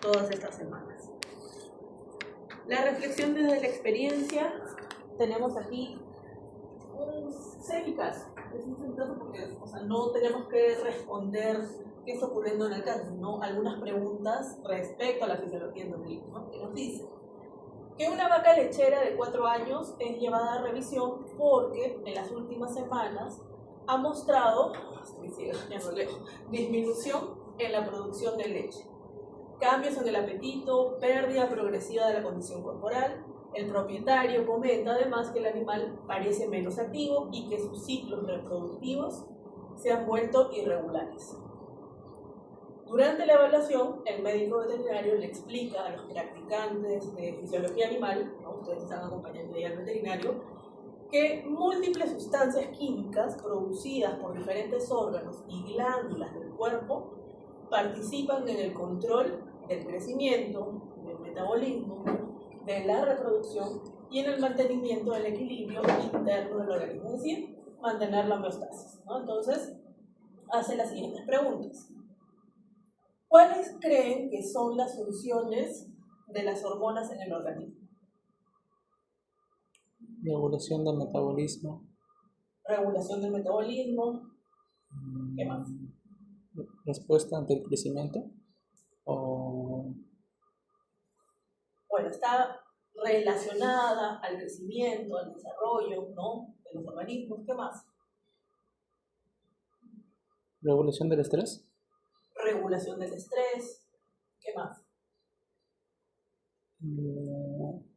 todas estas semanas. La reflexión desde la experiencia, tenemos aquí un semicaso. Es un semicaso porque no tenemos que responder qué está ocurriendo en el caso, sino algunas preguntas respecto a la fisiología endocrina, ¿no? Que nos dice que una vaca lechera de 4 años es llevada a revisión porque en las últimas semanas ha mostrado disminución en la producción de leche, cambios en el apetito, pérdida progresiva de la condición corporal. El propietario comenta además que el animal parece menos activo y que sus ciclos reproductivos se han vuelto irregulares. Durante la evaluación, el médico veterinario le explica a los practicantes de fisiología animal, ¿no? Ustedes están acompañando al veterinario, que múltiples sustancias químicas producidas por diferentes órganos y glándulas del cuerpo participan en el control del crecimiento, del metabolismo, de la reproducción y en el mantenimiento del equilibrio interno del organismo, es decir, mantener la homeostasis, ¿no? Entonces, hace las siguientes preguntas. ¿Cuáles creen que son las funciones de las hormonas en el organismo? Regulación del metabolismo. Regulación del metabolismo. ¿Qué más? Respuesta ante el crecimiento. Bueno, está relacionada al crecimiento, al desarrollo, ¿no?, de los organismos. ¿Qué más? Regulación del estrés. Regulación del estrés. ¿Qué más?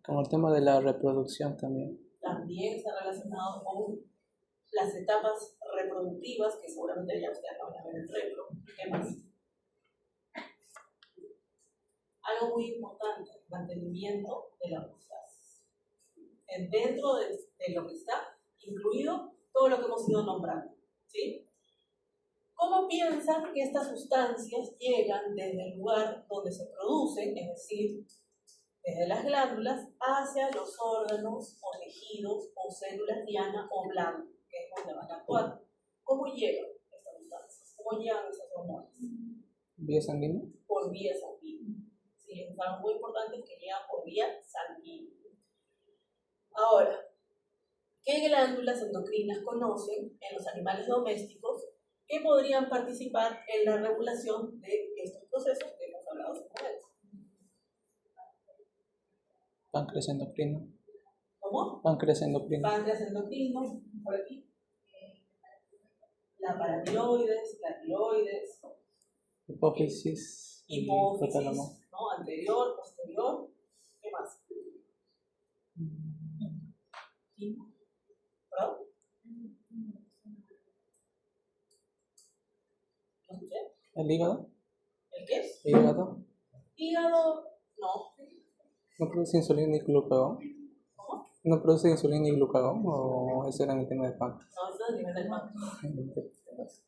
Como el tema de la reproducción también. También está relacionado con las etapas reproductivas, que seguramente ya ustedes acaban de ver el repro. ¿Qué más? Algo muy importante, mantenimiento de la homeostasis. Dentro de lo que está incluido todo lo que hemos ido nombrando, ¿sí? ¿Cómo piensan que estas sustancias llegan desde el lugar donde se producen, es decir, desde las glándulas, hacia los órganos o tejidos o células diana o blanco, que es donde van a actuar? ¿Cómo llegan estas sustancias? ¿Cómo llegan esas hormonas? ¿Vía sanguínea? Por vía sanguínea. Sí, es algo muy importante que llegan por vía sanguínea. Ahora, ¿qué glándulas endocrinas conocen en los animales domésticos que podrían participar en la regulación de estos procesos que hemos hablado hace un momento? Páncreas endocrino. ¿Cómo? Páncreas endocrino. Páncreas endocrino, por aquí. La paratiroides, la tiroides. Hipófisis. Hipófisis, ¿no? Anterior, posterior. ¿Qué más? ¿Perdón? ¿Lo escuché? ¿El hígado? ¿El qué es? ¿Hígado? Hígado, no. ¿No produce insulina ni glucagón? ¿Cómo? ¿No produce insulina ni glucagón? ¿O ese era el tema del páncreas? No, eso es a nivel del páncreas.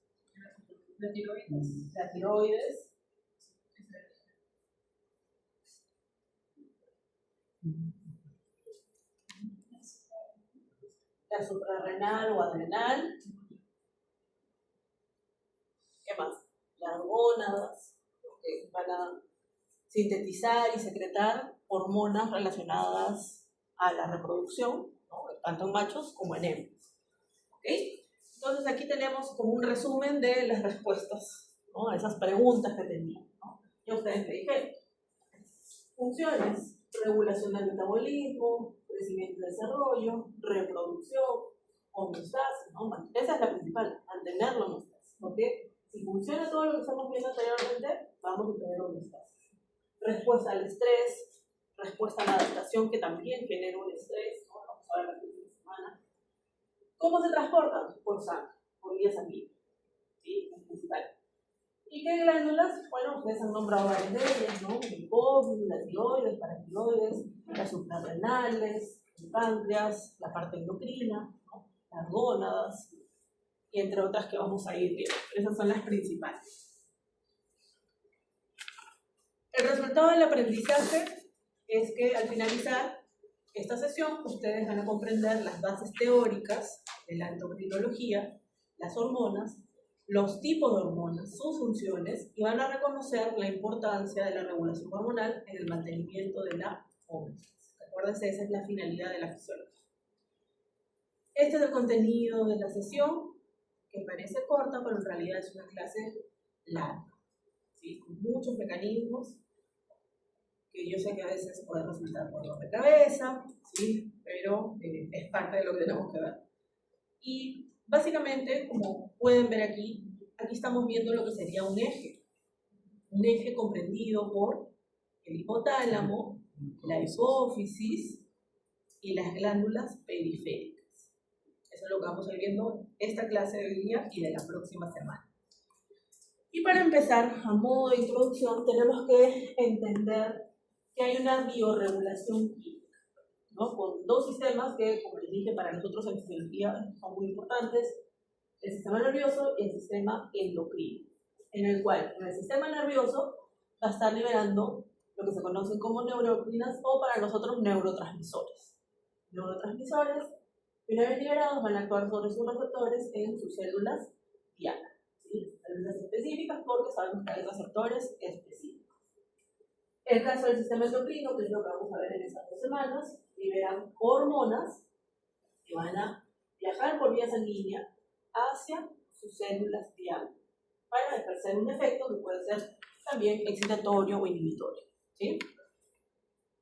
La tiroides. La tiroides. La suprarrenal o adrenal. ¿Qué más? Las gónadas, que van a sintetizar y secretar hormonas relacionadas a la reproducción, ¿no?, tanto en machos como en hembras. ¿Okay? Entonces aquí tenemos como un resumen de las respuestas, ¿no?, a esas preguntas que tenían, ¿no? Ya ustedes me dijeron. Funciones: regulación del metabolismo, crecimiento y desarrollo, reproducción, homeostasis, ¿no? Esa es la principal, mantener la homeostasis. Porque si funciona todo lo que estamos viendo anteriormente, vamos a tener homeostasis. Respuesta al estrés, respuesta a la adaptación, que también genera un estrés, ¿no? Vamos a ver la próxima semana. ¿Cómo se transportan? Por sangre, por vía sanguínea. ¿Sí? Es principal. ¿Y qué glándulas? Bueno, ustedes han nombrado varias de ellas, ¿no? El hipófisis, la tiroides, paratiroides, las suprarrenales, el páncreas, la parte endocrina, ¿no?, las gónadas, y entre otras que vamos a ir viendo. Esas son las principales. El resultado del aprendizaje es que al finalizar esta sesión ustedes van a comprender las bases teóricas de la endocrinología, las hormonas, los tipos de hormonas, sus funciones, y van a reconocer la importancia de la regulación hormonal en el mantenimiento de la homeostasis. Acuérdense, esa es la finalidad de la fisiología. Este es el contenido de la sesión, que parece corta, pero en realidad es una clase larga, ¿sí? Con muchos mecanismos, que yo sé que a veces puede resultar dolor de cabeza, ¿sí? Pero es parte de lo que tenemos que ver. Y básicamente, como pueden ver aquí estamos viendo lo que sería un eje comprendido por el hipotálamo, la hipófisis y las glándulas periféricas. Eso es lo que vamos a ir viendo esta clase de hoy día y de la próxima semana. Y para empezar, a modo de introducción, tenemos que entender que hay una biorregulación química, ¿no? Con dos sistemas que, como les dije, para nosotros en fisiología son muy importantes: el sistema nervioso y el sistema endocrino, en el cual en el sistema nervioso va a estar liberando lo que se conocen como neuroquinas, o para nosotros neurotransmisores. Neurotransmisores, que una vez liberados van a actuar sobre sus receptores en sus células diana, ¿sí? Células específicas, porque sabemos que hay receptores específicos. El caso del sistema endocrino, que es lo que vamos a ver en estas 2 semanas, liberan hormonas que van a viajar por vía sanguínea hacia sus células diana para ejercer un efecto que puede ser también excitatorio o inhibitorio, ¿sí?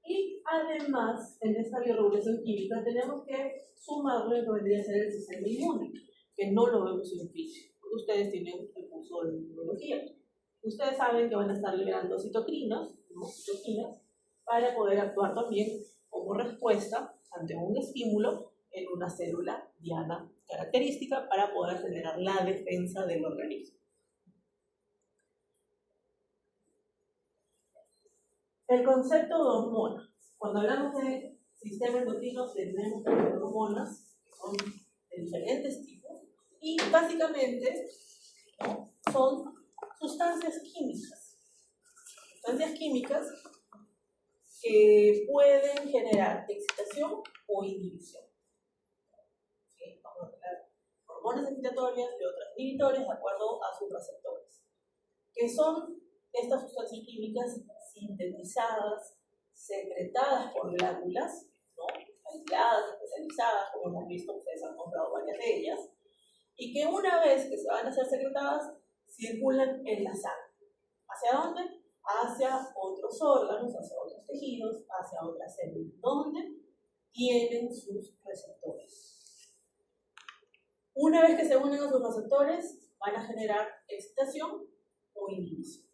Y además, en esta biorregulación química tenemos que sumarle lo que vendría a ser el sistema inmune, que no lo vemos en físico, porque ustedes tienen el curso de inmunología. Ustedes saben que van a estar liberando citoquinas, ¿no? Citoquinas, para poder actuar también como respuesta ante un estímulo en una célula diana característica para poder generar la defensa del organismo. El concepto de hormona. Cuando hablamos de sistema endocrino tenemos hormonas, que son de diferentes tipos, y básicamente, ¿no?, son sustancias químicas. Sustancias químicas que pueden generar excitación o inhibición. ¿Sí? Vamos a tener hormonas excitatorias y otras inhibitorias de acuerdo a sus receptores. ¿Qué son estas sustancias químicas? Sintetizadas, secretadas por glándulas, ¿no?, aisladas, especializadas, como hemos visto, ustedes han comprado varias de ellas, y que una vez que se van a ser secretadas, circulan en la sangre. ¿Hacia dónde? Hacia otros órganos, hacia otros tejidos, hacia otras células, donde tienen sus receptores. Una vez que se unen a sus receptores, van a generar excitación o inhibición.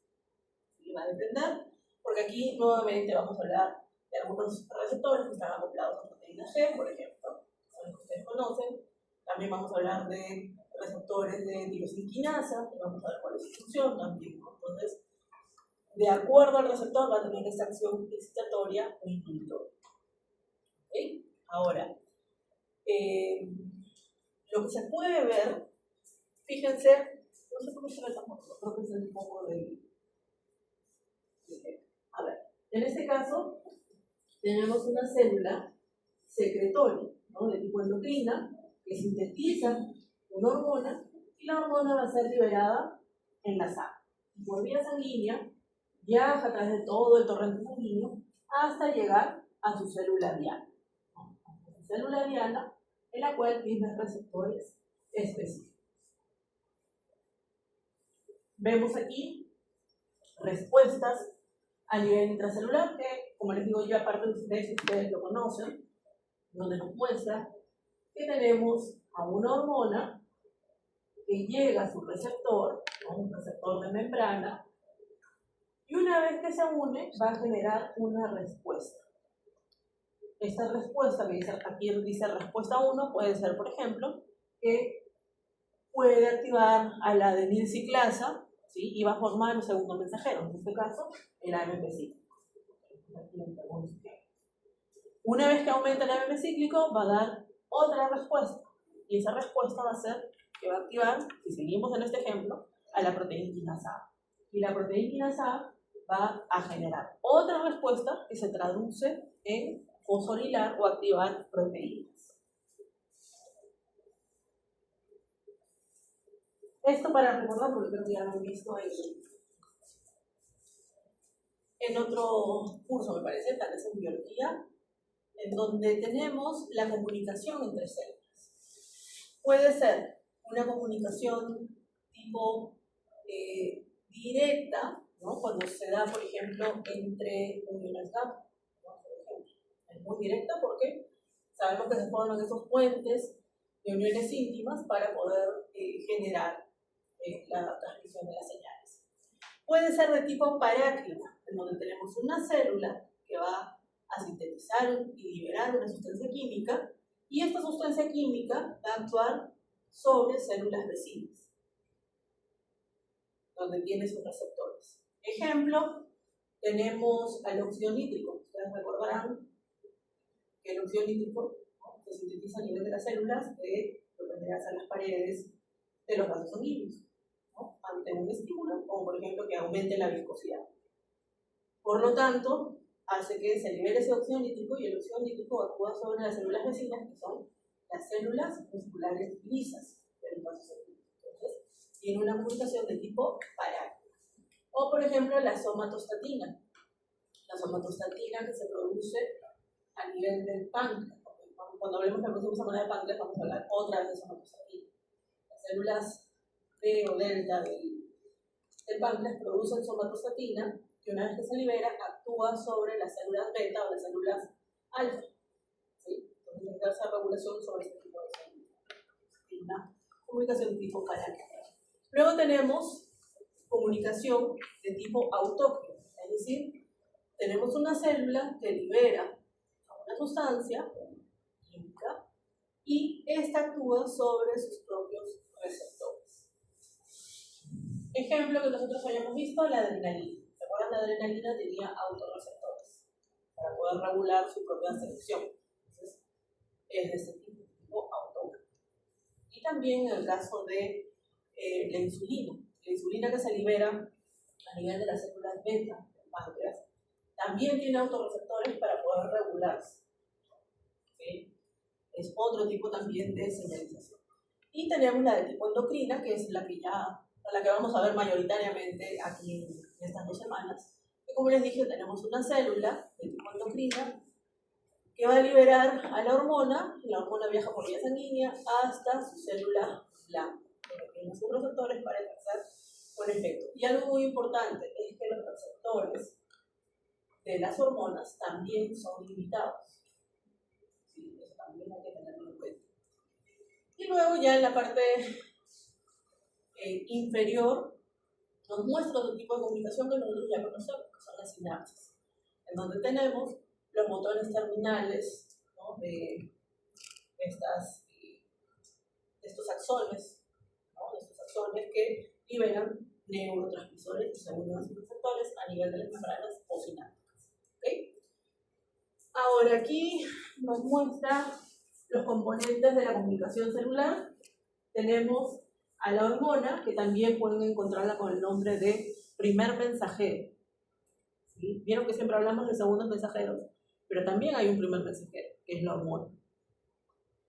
Y va a depender, porque aquí nuevamente vamos a hablar de algunos receptores que están acoplados a proteína G, por ejemplo, son los que ustedes conocen. También vamos a hablar de receptores de tirosinquinasa, y vamos a ver cuál es su función también, ¿no? Entonces, de acuerdo al receptor va a tener esta acción excitatoria o inhibitoria. ¿Okay? Ahora, lo que se puede ver, fíjense, no sé por qué se ve tan poco, creo que es un poco de... A ver, en este caso tenemos una célula secretoria, ¿no?, de tipo endocrina, que sintetiza una hormona, y la hormona va a ser liberada en la sangre. Por vía sanguínea, viaja a través de todo el torrente sanguíneo hasta llegar a su célula diana. A su célula diana, en la cual tiene receptores específicos. Vemos aquí respuestas a nivel intracelular, que, como les digo yo, aparte de eso ustedes lo conocen, donde nos muestra que tenemos a una hormona que llega a su receptor, ¿no?, un receptor de membrana, y una vez que se une va a generar una respuesta. Esta respuesta, que dice, aquí dice respuesta 1, puede ser, por ejemplo, que puede activar a la adenilciclasa, ¿sí?, y va a formar un segundo mensajero, en este caso el AMP cíclico. Una vez que aumenta el AMP cíclico va a dar otra respuesta, y esa respuesta va a ser que va a activar, si seguimos en este ejemplo, a la proteína quinasa A. Y la proteína quinasa A va a generar otra respuesta que se traduce en fosforilar o activar proteínas. Esto para recordar, porque creo que ya lo han visto en otro curso, me parece, tal vez en biología, en donde tenemos la comunicación entre células. Puede ser una comunicación tipo directa, ¿no? Cuando se da, por ejemplo, entre uniones gamma, ¿no? Por ejemplo, es muy directa porque sabemos que se forman esos puentes de uniones íntimas para poder generar la transmisión de las señales. Puede ser de tipo paráclima, en donde tenemos una célula que va a sintetizar y liberar una sustancia química, y esta sustancia química va a actuar sobre células vecinas, donde tiene sus receptores. Ejemplo, tenemos al óxido nítrico. Ustedes recordarán que el óxido nítrico se sintetiza a nivel de las células que pertenecen a las paredes de los vasos sanguíneos, ¿no? Ante un estímulo, como por ejemplo que aumente la viscosidad. Por lo tanto, hace que se libere ese óxido nítrico y el óxido nítrico actúa sobre las células vecinas, que son las células musculares lisas del vaso sanguíneo. Entonces, tiene una comunicación de tipo paráclima. O por ejemplo, la somatostatina. La somatostatina que se produce a nivel del páncreas. Cuando hablemos de la próxima semana de páncreas, vamos a hablar otra vez de somatostatina. Las células B o delta del páncreas producen somatostatina, que una vez que se libera, actúa sobre las células beta o las células alfa. ¿Sí? Entonces, hay esa regulación sobre este tipo de células. Una comunicación de tipo paráclima. Luego tenemos comunicación de tipo autógeno, es decir, tenemos una célula que libera una sustancia química y esta actúa sobre sus propios receptores. Ejemplo que nosotros hayamos visto, la adrenalina. ¿Se acuerdan? La adrenalina tenía autorreceptores para poder regular su propia selección. Entonces, es de este tipo autógeno. Y también en el caso de la insulina que se libera a nivel de las células beta del páncreas, también tiene autorreceptores para poder regularse. ¿Sí? Es otro tipo también de señalización. Y tenemos la de tipo endocrina, que es la que vamos a ver mayoritariamente aquí en estas 2 semanas. Y como les dije, tenemos una célula de tipo endocrina que va a liberar a la hormona viaja por vía sanguínea hasta su célula blanca, que tiene sus receptores para ejercer un efecto. Y algo muy importante es que los receptores de las hormonas también son limitados. Sí, eso también hay que tenerlo en cuenta. Y luego ya en la parte inferior nos muestra otro tipo de comunicación que nosotros ya conocemos, que son las sinapsis, en donde tenemos los botones terminales, ¿no? de estos axones, ¿no? De estos axones que liberan neurotransmisores y se unen a sus receptores a nivel de las membranas posinápticas. ¿Okay? Ahora aquí nos muestra los componentes de la comunicación celular. Tenemos a la hormona, que también pueden encontrarla con el nombre de primer mensajero. ¿Sí? Vieron que siempre hablamos de segundos mensajeros, pero también hay un primer mensajero, que es la hormona.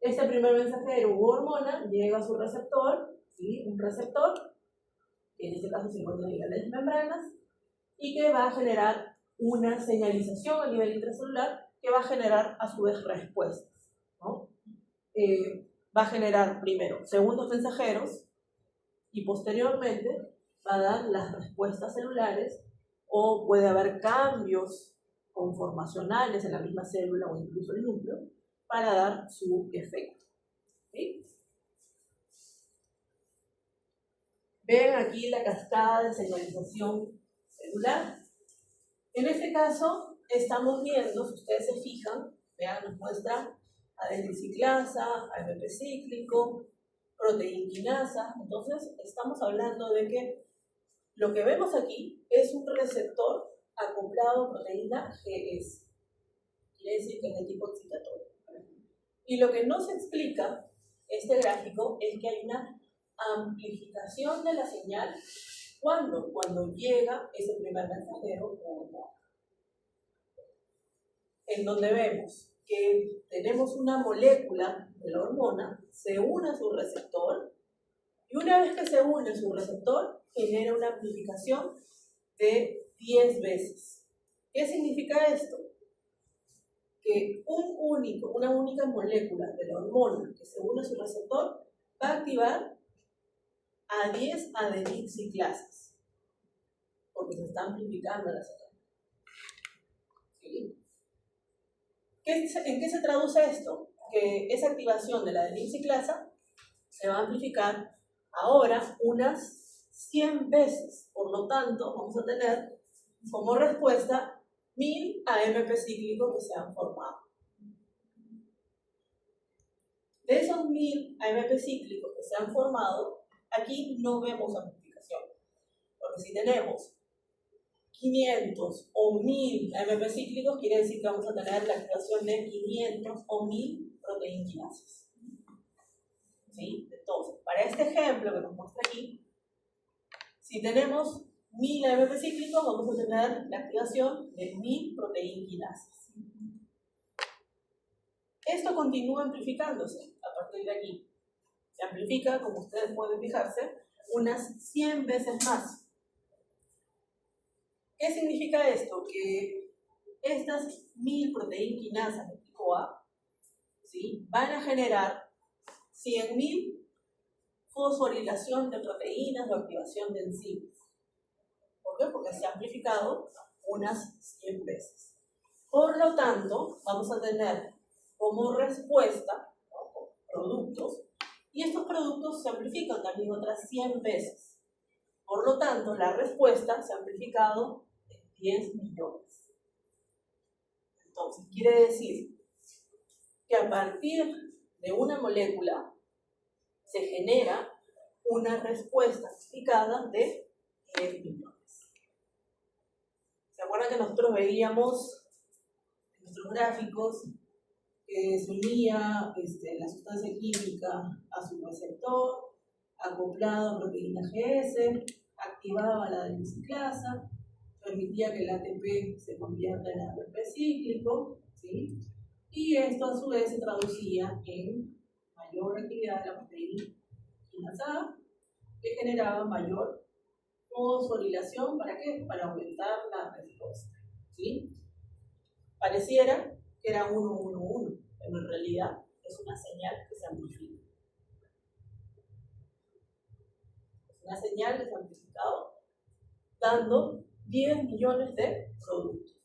Este primer mensajero u hormona llega a su receptor, ¿sí? Un receptor, que en este caso se encuentra a nivel de las membranas, y que va a generar una señalización a nivel intracelular que va a generar a su vez respuestas, ¿no? Va a generar primero segundos mensajeros y posteriormente va a dar las respuestas celulares, o puede haber cambios conformacionales en la misma célula o incluso el núcleo para dar su efecto. ¿Sí? Ven aquí la cascada de señalización celular. En este caso estamos viendo, si ustedes se fijan, vean, nos muestra adenosiclasa, AMP cíclico, proteinquinasa. Entonces estamos hablando de que lo que vemos aquí es un receptor acoplado a proteína GS. Quiere decir que es de tipo excitatorio. Y lo que no se explica este gráfico es que hay una amplificación de la señal cuando llega ese primer mensajero o hormona, en donde vemos que tenemos una molécula de la hormona, se une a su receptor Y una vez que se une su receptor, genera una amplificación de 10 veces. ¿Qué significa esto? Que una única molécula de la hormona que se une a su receptor va a activar a 10 adenilciclasas, porque se está amplificando la señal. ¿Sí? ¿En qué se traduce esto? Que esa activación de la adenilciclasa se va a amplificar ahora unas 100 veces. Por lo tanto, vamos a tener como respuesta 1000 AMP cíclicos que se han formado. De esos 1000 AMP cíclicos que se han formado, aquí no vemos amplificación. Porque si tenemos 500 o 1000 AMP cíclicos, quiere decir que vamos a tener la activación de 500 o 1000 proteínquinasas. ¿Sí? Entonces, para este ejemplo que nos muestra aquí, si tenemos 1000 AMP cíclicos, vamos a tener la activación de 1000 proteínquinasas. Esto continúa amplificándose a partir de aquí. Se amplifica, como ustedes pueden fijarse, unas 100 veces más. ¿Qué significa esto? Que estas 1000 proteínquinasas de tipo A, ¿sí?, van a generar 100.000 fosforilación de proteínas o activación de enzimas. ¿Por qué? Porque se ha amplificado unas 100 veces. Por lo tanto, vamos a tener como respuesta, ¿no?, productos, y estos productos se amplifican también otras 100 veces. Por lo tanto, la respuesta se ha amplificado en 10 millones. Entonces, quiere decir que a partir de una molécula se genera una respuesta amplificada de 10 millones. ¿Se acuerdan que nosotros veíamos en nuestros gráficos que se unía la sustancia química a su receptor, acoplado a proteína GS, activaba la adenilciclasa, permitía que el ATP se convierta en ATP cíclico, ¿sí? Y esto a su vez se traducía en mayor actividad de la proteína quinasa, que generaba mayor fosforilación. ¿Para qué? Para aumentar la respuesta, ¿sí? Pareciera que era 1, 1, 1, pero en realidad es una señal que se amplifica. Es una señal que se ha amplificado, dando 10 millones de productos.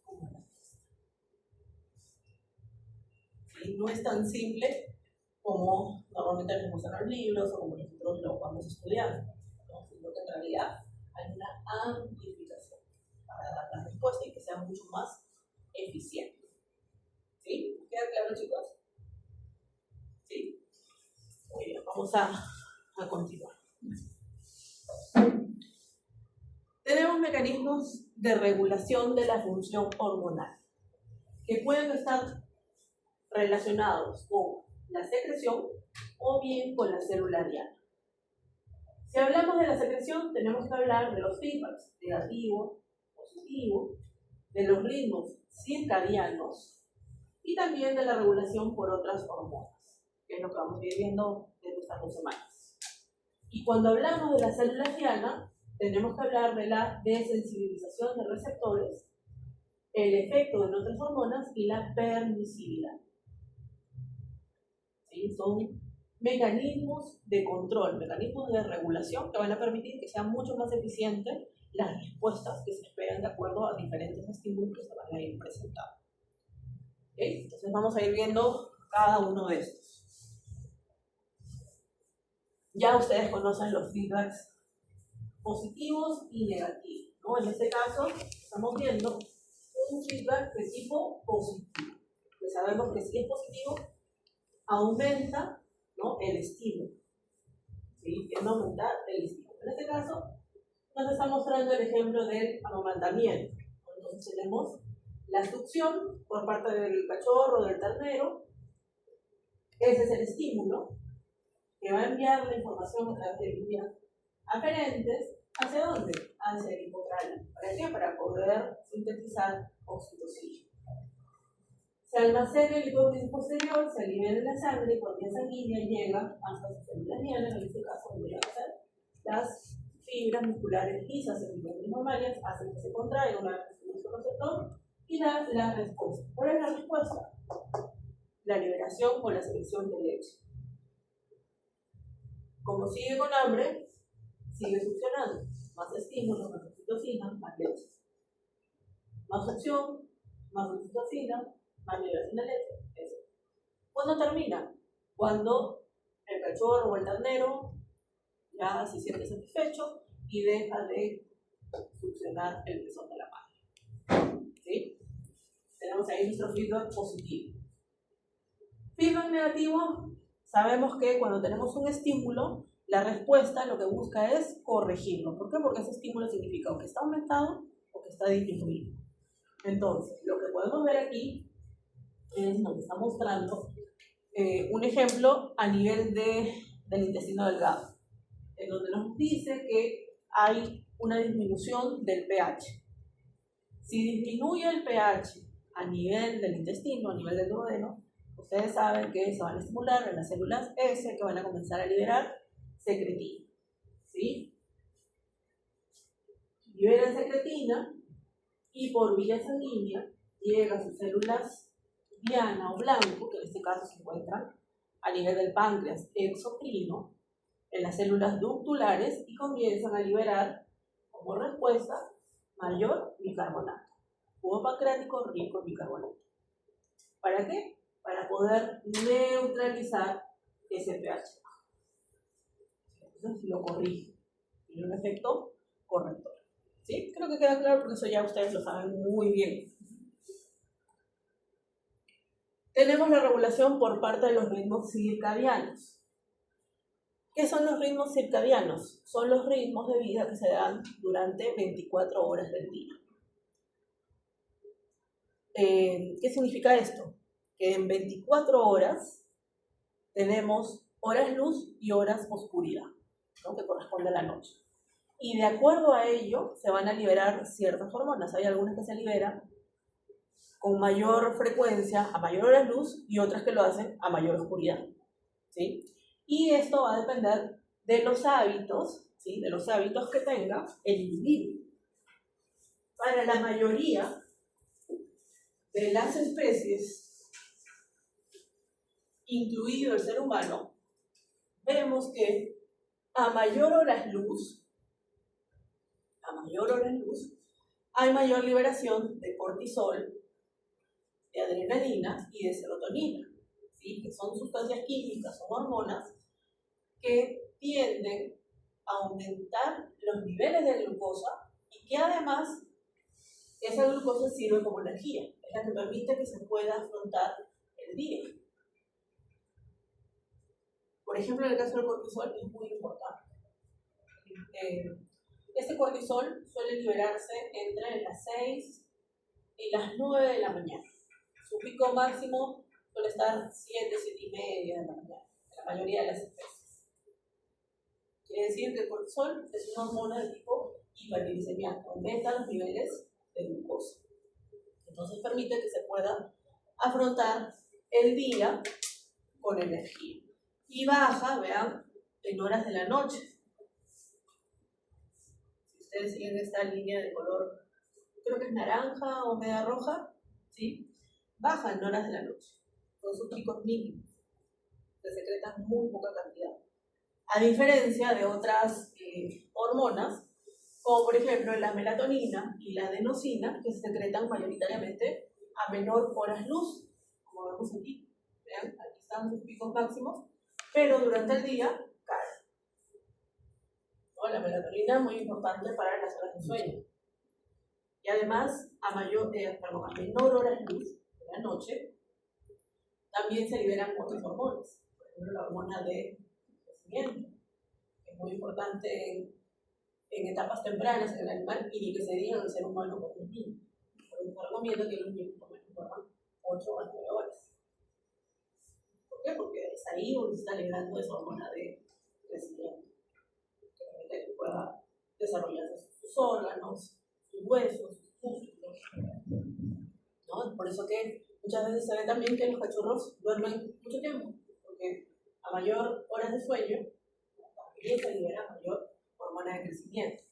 ¿Sí? No es tan simple como normalmente nos muestran los libros o como nosotros lo vamos estudiando, ¿no? Sino que en realidad hay una amplificación para dar la respuesta y que sea mucho más eficiente. ¿Sí? ¿Queda claro, chicos? ¿Sí? Muy bien, vamos a continuar. Tenemos mecanismos de regulación de la función hormonal que pueden estar relacionados con la secreción o bien con la célula diana. Si hablamos de la secreción, tenemos que hablar de los feedbacks, negativo, positivo, de los ritmos circadianos y también de la regulación por otras hormonas, que es lo que vamos a ir viendo en estas 2 semanas. Y cuando hablamos de la célula diana, tenemos que hablar de la desensibilización de receptores, el efecto de otras hormonas y la permisividad. ¿Sí? Son mecanismos de control, mecanismos de regulación que van a permitir que sean mucho más eficientes las respuestas que se esperan de acuerdo a diferentes estímulos que se van a ir presentando. ¿Okay? Entonces vamos a ir viendo cada uno de estos. Ya ustedes conocen los feedbacks positivos y negativos, ¿no? En este caso estamos viendo un feedback de tipo positivo, que sabemos que si es positivo aumenta, ¿no?, el estímulo, ¿sí? Tiende a aumentar el estímulo. En este caso nos está mostrando el ejemplo del amamantamiento. Entonces tenemos la succión por parte del cachorro, del ternero. Ese es el estímulo que va a enviar la información a través de líneas aferentes. ¿Hacia dónde? Hacia el hipotálamo. ¿Para qué? Para poder sintetizar oxitocina. Se almacena en el hipófisis posterior, se libera en la sangre y por vía sanguínea llega hasta sus células dianas, en este caso donde van a ser las fibras musculares lisas en las mamarias, hacen que se contraiga una vez que se receptor y da la respuesta. ¿Cuál es la respuesta? La liberación o la secreción de leche. Como sigue con hambre, sigue succionando. Más estímulos, más oxitocina, más leche. Más succión, más oxitocina, más liberación de leche. Eso. ¿Cuándo termina? Cuando el cachorro o el ternero ya se siente satisfecho y deja de succionar el pezón de la madre. ¿Sí? Tenemos ahí nuestro feedback positivo. Feedback negativo, sabemos que cuando tenemos un estímulo, la respuesta lo que busca es corregirlo. ¿Por qué? Porque ese estímulo significa o que está aumentado o que está disminuido. Entonces, lo que podemos ver aquí es, nos está mostrando un ejemplo a nivel del intestino delgado, en donde nos dice que hay una disminución del pH. Si disminuye el pH a nivel del intestino, a nivel del duodeno, ustedes saben que se van a estimular en las células S que van a comenzar a liberar secretina. ¿Sí? Liberan secretina y por vía sanguínea llega a sus células diana o blanco, que en este caso se encuentran a nivel del páncreas exocrino, en las células ductulares y comienzan a liberar como respuesta mayor bicarbonato. Jugo pancreático rico en bicarbonato. ¿Para qué? Para poder neutralizar ese pH. Entonces lo corrige. Tiene un efecto corrector. ¿Sí? Creo que queda claro porque eso ya ustedes lo saben muy bien. Tenemos la regulación por parte de los ritmos circadianos. ¿Qué son los ritmos circadianos? Son los ritmos de vida que se dan durante 24 horas del día. ¿Qué significa esto? Que en 24 horas tenemos horas luz y horas oscuridad, ¿no? Que corresponde a la noche. Y de acuerdo a ello se van a liberar ciertas hormonas. Hay algunas que se liberan con mayor frecuencia a mayor hora luz y otras que lo hacen a mayor oscuridad. ¿Sí? Y esto va a depender de los hábitos, ¿sí? De los hábitos que tenga el individuo. Para la mayoría de las especies, incluido el ser humano, vemos que a mayor horas luz, hay mayor liberación de cortisol, de adrenalina y de serotonina, ¿sí? Que son sustancias químicas, son hormonas que tienden a aumentar los niveles de glucosa y que además esa glucosa sirve como energía, es la que permite que se pueda afrontar el día. Por ejemplo, en el caso del cortisol es muy importante. Este cortisol suele liberarse entre las 6 y las 9 de la mañana. Su pico máximo suele estar 7, 7 y media de la mañana, en la mayoría de las especies. Quiere decir que el cortisol es una hormona de tipo hiperglicemiante, aumenta los niveles de glucosa. Entonces permite que se pueda afrontar el día con energía. Y baja, vean, en horas de la noche. Si ustedes siguen esta línea de color, creo que es naranja o media roja, ¿sí? Baja en horas de la noche. Son sus picos mínimos. Se secretan muy poca cantidad. A diferencia de otras hormonas, como por ejemplo la melatonina y la adenosina, que se secretan mayoritariamente a menor horas luz, como vemos aquí. Vean, aquí están sus picos máximos, pero durante el día caen. ¿No? La melatonina es muy importante para las horas de sueño. Y además, a menor horas luz de la noche, también se liberan otras hormonas. Por ejemplo, la hormona de crecimiento, que es muy importante en etapas tempranas en el animal y ni que se diga en el ser humano como un niño. Por eso recomiendo que los niños por lo menos duerman 8 a 9 horas. ¿Por qué? Porque es ahí donde se está liberando esa hormona de crecimiento, que permite que pueda desarrollarse sus órganos, sus huesos, sus músculos. ¿No? Por eso que Muchas veces se ve también que los cachorros duermen mucho tiempo, porque a mayor horas de sueño, también se libera mayor hormona de crecimiento.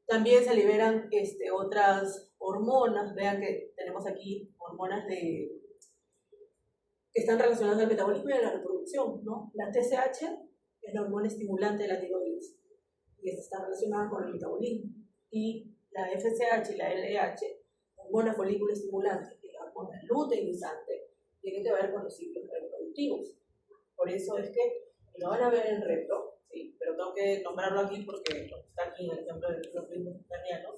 También se liberan otras hormonas, vean que tenemos aquí hormonas que están relacionadas al metabolismo y a la reproducción, ¿no? La TSH es la hormona estimulante de la tiroides, y esta está relacionada con el metabolismo. Y la FSH y la LH, hormona folículo estimulante, y la hormona luteinizante, tiene que ver con los ciclos reproductivos. Por eso es que lo van a ver en retro, ¿sí? Pero tengo que nombrarlo aquí porque está aquí en el ejemplo de los ritmos circadianos.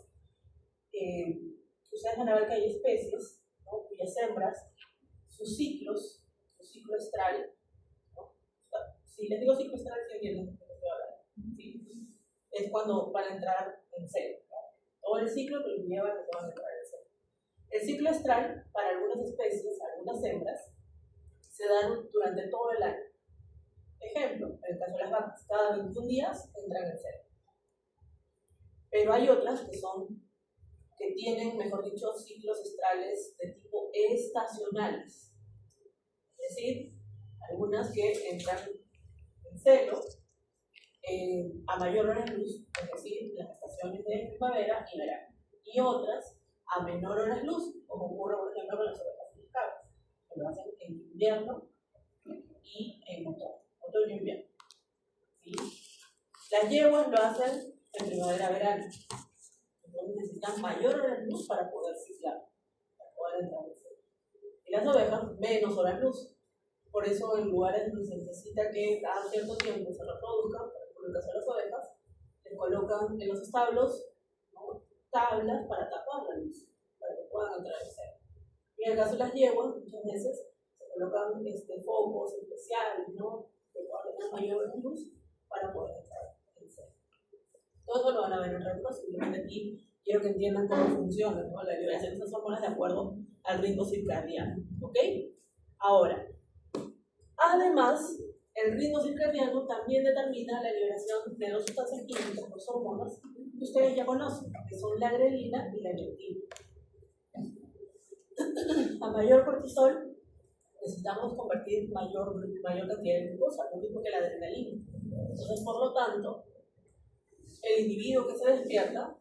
Ustedes van a ver que hay especies, ¿no?, cuyas hembras, su ciclo estral, ¿no? Si les digo ciclo estral, ¿sí entienden? ¿Sí? Es cuando van a entrar en celo, ¿no? Todo el ciclo que los lleva a que van a entrar en celo. El ciclo estral, para algunas especies, algunas hembras, se dan durante todo el año. Ejemplo, en el caso de las vacas, cada 21 días entran en celo. Pero hay otras que tienen, mejor dicho, ciclos estrales de tipo estacionales. Es decir, algunas que entran en celo a mayor hora de luz, es decir, las estaciones de primavera y verano. Y otras a menor hora de luz, como ocurre, por ejemplo, con las ovejas mexicanas, que lo hacen en invierno y en otoño y invierno. ¿Sí? Las yeguas lo hacen en primavera-verano. Entonces necesitan mayor hora de luz para poder ciclar, para poder entrar en celo. Y las ovejas, menos horas luz. Por eso, en lugares donde se necesita que cada cierto tiempo se reproduzcan, por el caso de las ovejas, les colocan en los establos, ¿no?, tablas para tapar la luz, para que puedan entrar en celo. Y en el caso de las yeguas, muchas veces se colocan focos especiales, ¿no?, que puedan tener mayor luz para poder entrar en celo. Todo eso lo van a ver en retro, simplemente aquí quiero que entiendan cómo funciona, ¿no?, la liberación de esas hormonas de acuerdo al ritmo circadiano. ¿Ok? Ahora, además, el ritmo circadiano también determina la liberación de dos sustancias químicas, dos hormonas, que ustedes ya conocen, que son la grelina y la leptina. A mayor cortisol, necesitamos convertir mayor cantidad de glucosa, lo mismo que la adrenalina. Entonces, por lo tanto, el individuo que se despierta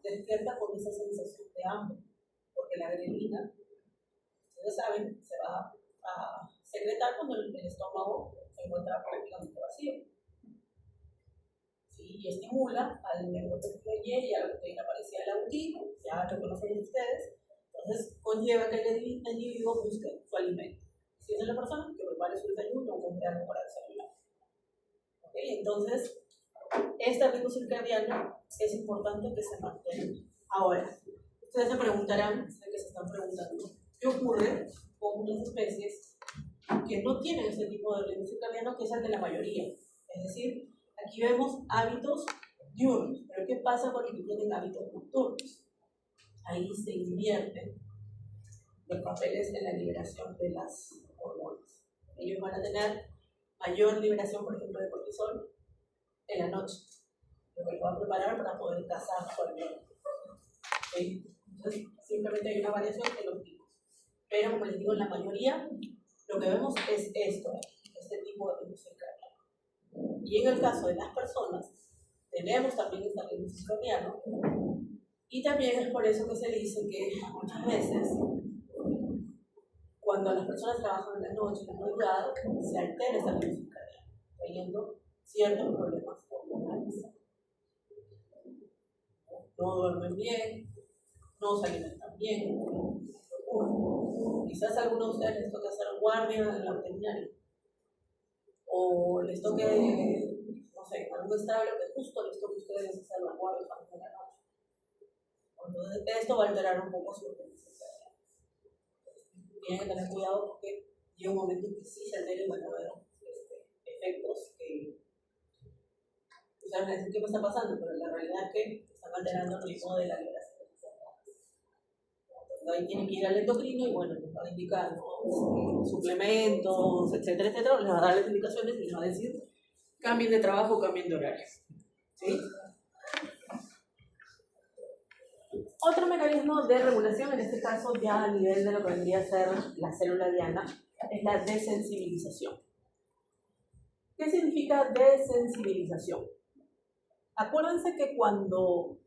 con esa sensación de hambre, porque la grelina, ustedes saben, se va a secretar cuando el estómago se encuentra prácticamente vacío. ¿Sí? Y estimula al neurotransmisor Y y a la proteína parecida al autino, ya lo conocen ustedes. Entonces, conlleva que el individuo busque su alimento. Si es la persona, que prepare su desayuno o compre algo para desayunar. ¿Okay? Entonces, este ritmo circadiano es importante que se mantenga. Ahora, ustedes se preguntarán, sé que se están preguntando, ¿qué ocurre con unas especies que no tienen este tipo de ritmo circadiano, que es el de la mayoría? Es decir, aquí vemos hábitos diurnos, pero ¿qué pasa con los que tienen hábitos nocturnos? Ahí se invierten los papeles en la liberación de las hormonas. Ellos van a tener mayor liberación, por ejemplo, de cortisol en la noche, lo que los va a preparar para poder cazar por el día. ¿Sí? Entonces, simplemente hay una variación en los tipos. Pero, como les digo, en la mayoría, lo que vemos es este tipo de ritmo circadiano. Y en el caso de las personas, tenemos también este ritmo circadiano, y también es por eso que se dice que muchas veces, cuando las personas trabajan en la noche, en la madrugada, se altera ese ritmo circadiano, trayendo ciertos problemas hormonales. No duermen bien, no se alimentan bien. Quizás a algunos de ustedes les toque hacer guardia en la veterinaria, o les toque, no sé, algún establo que justo les toque a ustedes hacer la guardia en la noche. Entonces, esto va a alterar un poco su organismo. Tienen que tener cuidado porque llega un momento en que sí se altera y van a haber efectos que ustedes van a decir qué me está pasando, pero la realidad es que están alterando el ritmo de la liberación. Entonces, ahí tienen que ir al endocrino y bueno, les va a indicar, ¿no?, suplementos, etcétera, etcétera, les va a dar las indicaciones y les va a decir cambien de trabajo, cambien de horario. ¿Sí? Otro mecanismo de regulación, en este caso ya a nivel de lo que vendría a ser la célula diana, es la desensibilización. ¿Qué significa desensibilización? Acuérdense que cuando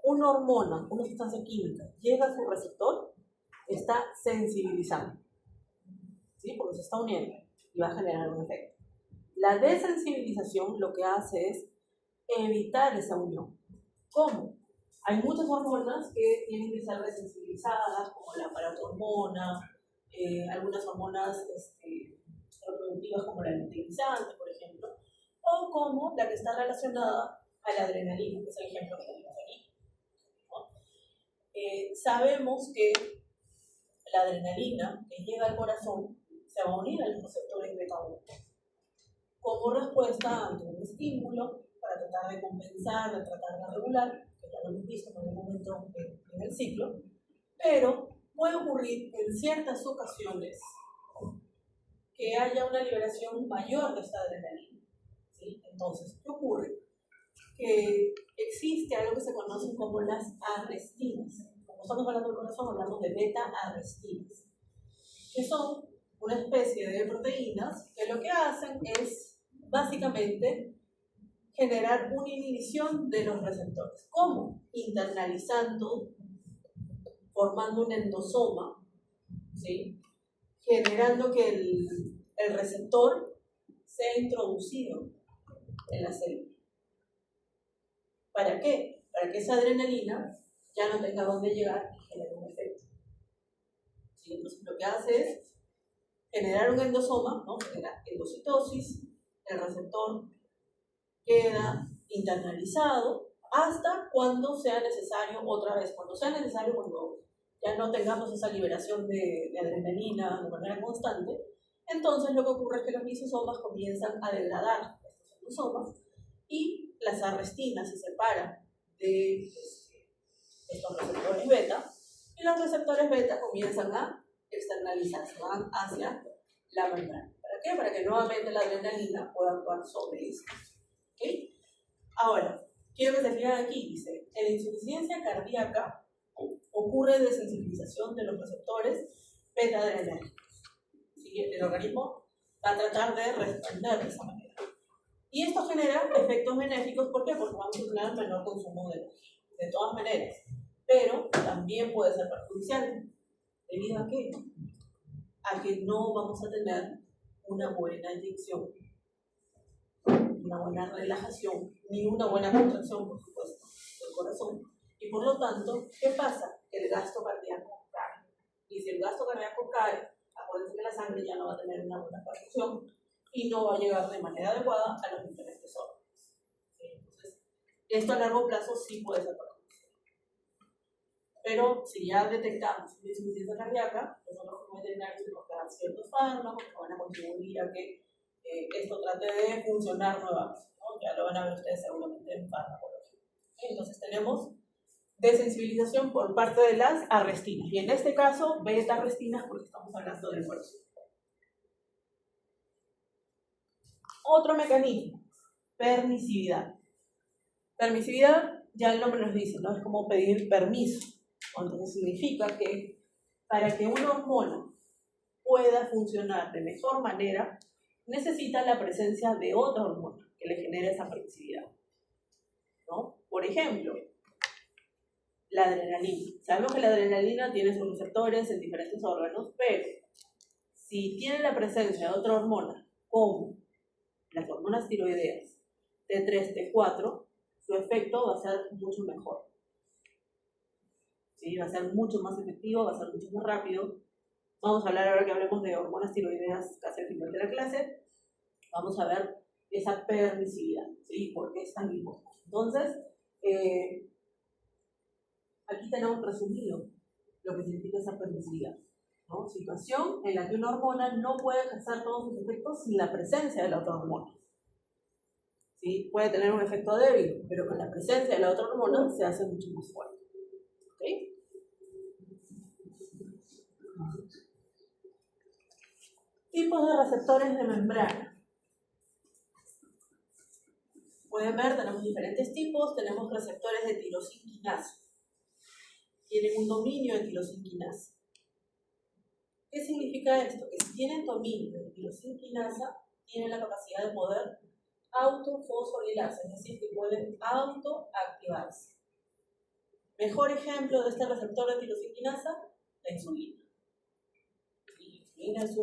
una hormona, una sustancia química, llega a su receptor, está sensibilizando, ¿sí? Porque se está uniendo y va a generar un efecto. La desensibilización lo que hace es evitar esa unión. ¿Cómo? Hay muchas hormonas que tienen que ser desensibilizadas, como la paratormona, algunas hormonas reproductivas como la luteinizante, por ejemplo, o como la que está relacionada a la adrenalina, que es el ejemplo que tenemos aquí, ¿no? Sabemos que la adrenalina que llega al corazón se va a unir a los receptores beta-1 como respuesta ante un estímulo para tratar de compensar, de tratar de regular, que ya lo hemos visto en algún momento en el ciclo, pero puede ocurrir en ciertas ocasiones que haya una liberación mayor de esta adrenalina, ¿sí? Entonces, ¿qué ocurre? Que existe algo que se conocen como las arrestinas. Como estamos hablando del corazón, hablamos de beta-arrestinas, que son una especie de proteínas que lo que hacen es básicamente generar una inhibición de los receptores. ¿Cómo? Internalizando, formando un endosoma, ¿sí? Generando que el receptor sea introducido en la célula. ¿Para qué? Para que esa adrenalina ya no tenga dónde llegar y genere un efecto. ¿Sí? Entonces lo que hace es generar un endosoma, ¿no? Genera endocitosis, el receptor queda internalizado hasta cuando sea necesario, otra vez, cuando sea necesario, cuando ya no tengamos esa liberación de adrenalina de manera constante, entonces lo que ocurre es que los lisosomas comienzan a degradar estos endosomas y las arrestinas se separan de estos receptores beta y los receptores beta comienzan a externalizarse, van hacia la membrana. ¿Para qué? Para que nuevamente la adrenalina pueda actuar sobre esto. ¿Okay? Ahora, quiero que se fijen aquí, dice, en la insuficiencia cardíaca ocurre desensibilización de los receptores beta-adrenérgicos. ¿Sí? El organismo va a tratar de responder de esa manera. Y esto genera efectos benéficos, ¿por qué? Porque vamos a tener menor consumo de energía, de todas maneras. Pero también puede ser perjudicial. ¿Debido a qué? A que no vamos a tener una buena inyección, una buena relajación, ni una buena contracción, por supuesto, del corazón. Y por lo tanto, ¿qué pasa? Que el gasto cardíaco cae. Y si el gasto cardíaco cae, acuérdense que la sangre ya no va a tener una buena perfusión y no va a llegar de manera adecuada a los diferentes órganos. Entonces, esto a largo plazo sí puede ser perjudicial. Pero si ya detectamos una insuficiencia cardíaca, nosotros como veterinarios tenemos que dar ciertos fármacos que van a contribuir a que esto trate de funcionar nuevamente, ¿no? Ya lo van a ver ustedes seguramente en farmacología. Entonces tenemos desensibilización por parte de las arrestinas, y en este caso beta-arrestinas porque estamos hablando del corazón. Otro mecanismo, permisividad. Permisividad, ya el nombre nos dice, ¿no? Es como pedir permiso. Entonces significa que para que una hormona pueda funcionar de mejor manera, necesita la presencia de otra hormona que le genere esa permisividad, ¿no? Por ejemplo, la adrenalina. Sabemos que la adrenalina tiene sus receptores en diferentes órganos, pero si tiene la presencia de otra hormona, como las hormonas tiroideas, T3, T4, su efecto va a ser mucho mejor. ¿Sí? Va a ser mucho más efectivo, va a ser mucho más rápido. Vamos a hablar ahora que hablemos de hormonas tiroideas casi al final de la clase. Vamos a ver esa permisividad, ¿sí? ¿Por qué es tan importante? Entonces, aquí tenemos resumido lo que significa esa permisividad, ¿no? Situación en la que una hormona no puede ejercer todos sus efectos sin la presencia de la otra hormona. ¿Sí? Puede tener un efecto débil, pero con la presencia de la otra hormona se hace mucho más fuerte. ¿Okay? Tipos de receptores de membrana. Pueden ver, tenemos diferentes tipos. Tenemos receptores de tirosina quinasa. tienen un dominio de tirosinquinasa. ¿Qué significa esto? Que si tienen dominio de tirosinquinasa, tienen la capacidad de poder autofosforilarse, es decir, que pueden autoactivarse. Mejor ejemplo de este receptor de tirosinquinasa, la insulina. La insulina es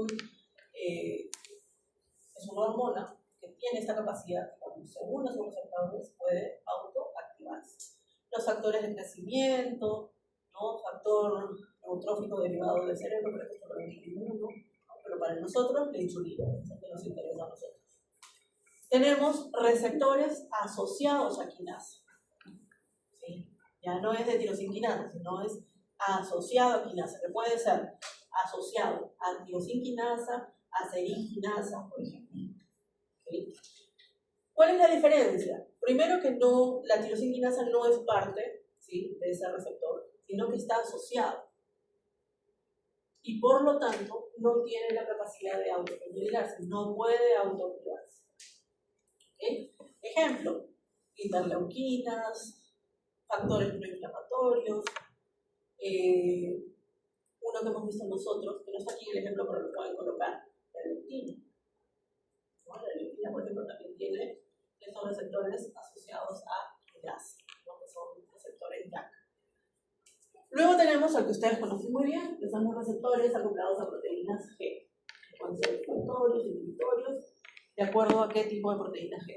una hormona que tiene esta capacidad que cuando se une a sus receptores puede autoactivarse. Los factores de crecimiento, ¿no? Factor neutrófico derivado del cerebro, pero esto lo ven en uno, pero para nosotros la insulina, es el que nos interesa a nosotros. Tenemos receptores asociados a quinasa. ¿Sí? Ya no es de tirosinquinasa, sino es asociado a quinasa, que puede ser asociado a tirosinquinasa, a serinquinasa, por ejemplo. ¿Sí? ¿Cuál es la diferencia? Primero que la tirosinquinasa no es parte, ¿sí?, de ese receptor, sino que está asociado. Y por lo tanto, no tiene la capacidad de autofosforilarse, no puede autoactivarse. ¿Okay? Ejemplo, interleuquinas, factores proinflamatorios, uno que hemos visto nosotros, que no está aquí en el ejemplo, pero lo pueden colocar, la leptina. ¿No? La leptina, por ejemplo, también tiene estos receptores asociados a quinasa, ¿no? Que son receptores YAC. Luego tenemos al que ustedes conocen muy bien, que son los receptores acoplados a proteínas G. Pueden ser inhibitorios, inhibitorios, de acuerdo a qué tipo de proteína G.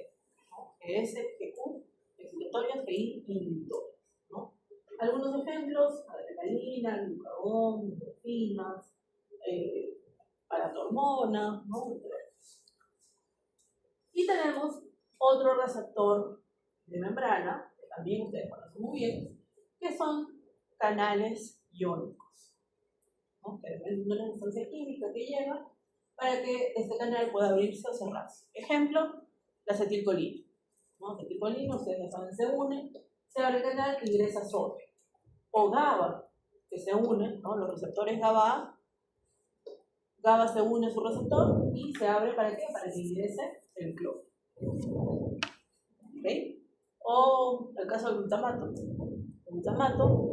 ¿No? GS, GQ, excitatorias, GI, inhibitorias. ¿No? Algunos ejemplos: adrenalina, glucagón, endorfinas, paratormona, ¿no? Y tenemos otro receptor de membrana, que también ustedes conocen muy bien, que son canales iónicos, ¿no? Que dependen de la sustancia química que lleva para que este canal pueda abrirse o cerrarse. Ejemplo, la acetilcolina. ¿No? Acetilcolina, ustedes ya saben, se une, se abre el canal y ingresa sodio. O GABA, que se une, ¿no? Los receptores GABA se une a su receptor y se abre ¿para qué? Para que ingrese el cloro. ¿Okay? O el caso del glutamato. El glutamato,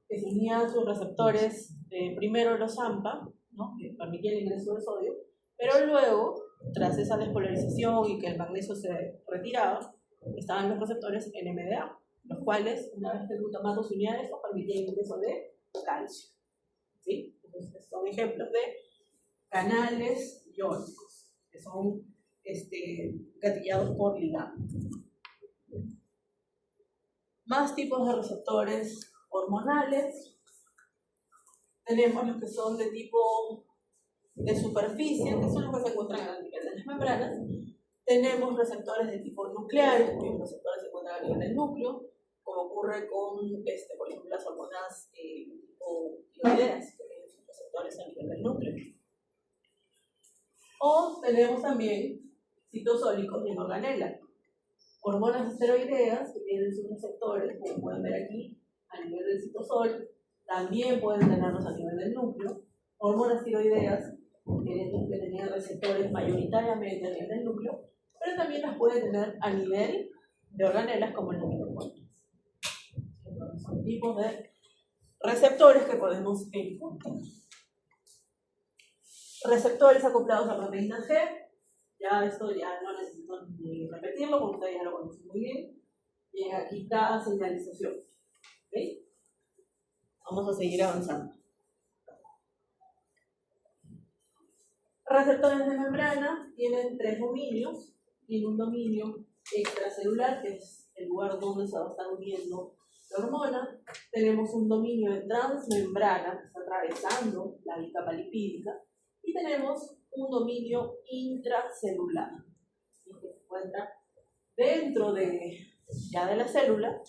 que se unía a sus receptores, primero los AMPA, ¿no? Que permitía el ingreso de sodio, pero luego, tras esa despolarización y que el magnesio se retiraba, estaban los receptores NMDA, los cuales, una vez que el glutamato se unía a eso, permitía el ingreso de calcio. ¿Sí? Entonces, son ejemplos de canales iónicos, que son gatillados por ligando. Más tipos de receptores hormonales. Tenemos los que son de tipo de superficie, que son los que se encuentran a nivel de las membranas. Tenemos receptores de tipo nucleares, cuyos receptores se encuentran a nivel del núcleo, como ocurre con, por ejemplo, las hormonas tipo tiroideas, que tienen sus receptores a nivel del núcleo. O tenemos también citosólicos en organela, hormonas esteroideas que tienen sus receptores, como pueden ver aquí, a nivel del citosol, también pueden tenerlos a nivel del núcleo. Hormonas tiroideas que tenían receptores mayoritariamente a nivel del núcleo, pero también las pueden tener a nivel de organelas como las mitocondrias. Entonces, son tipos de receptores que podemos encontrar. Receptores acoplados a proteínas G. Ya esto ya no necesito ni repetirlo, porque ustedes ya lo conocen muy bien. Y aquí cada señalización. ¿Okay? Vamos a seguir avanzando. Receptores de membrana tienen 3 dominios. Tiene un dominio extracelular, que es el lugar donde se va a estar uniendo la hormona. Tenemos un dominio de transmembrana, que está atravesando la capa lipídica. Y tenemos un dominio intracelular, que se encuentra dentro de la célula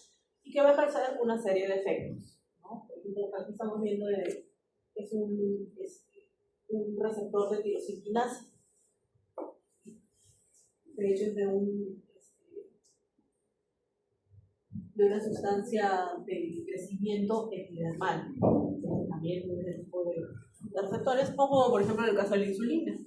y que va a ejercer una serie de efectos, ¿no? Por ejemplo, aquí estamos viendo que es un receptor de tirosinquinasa. De hecho, es de una sustancia de crecimiento epidermal, también de ese tipo de receptores, como por ejemplo en el caso de la insulina.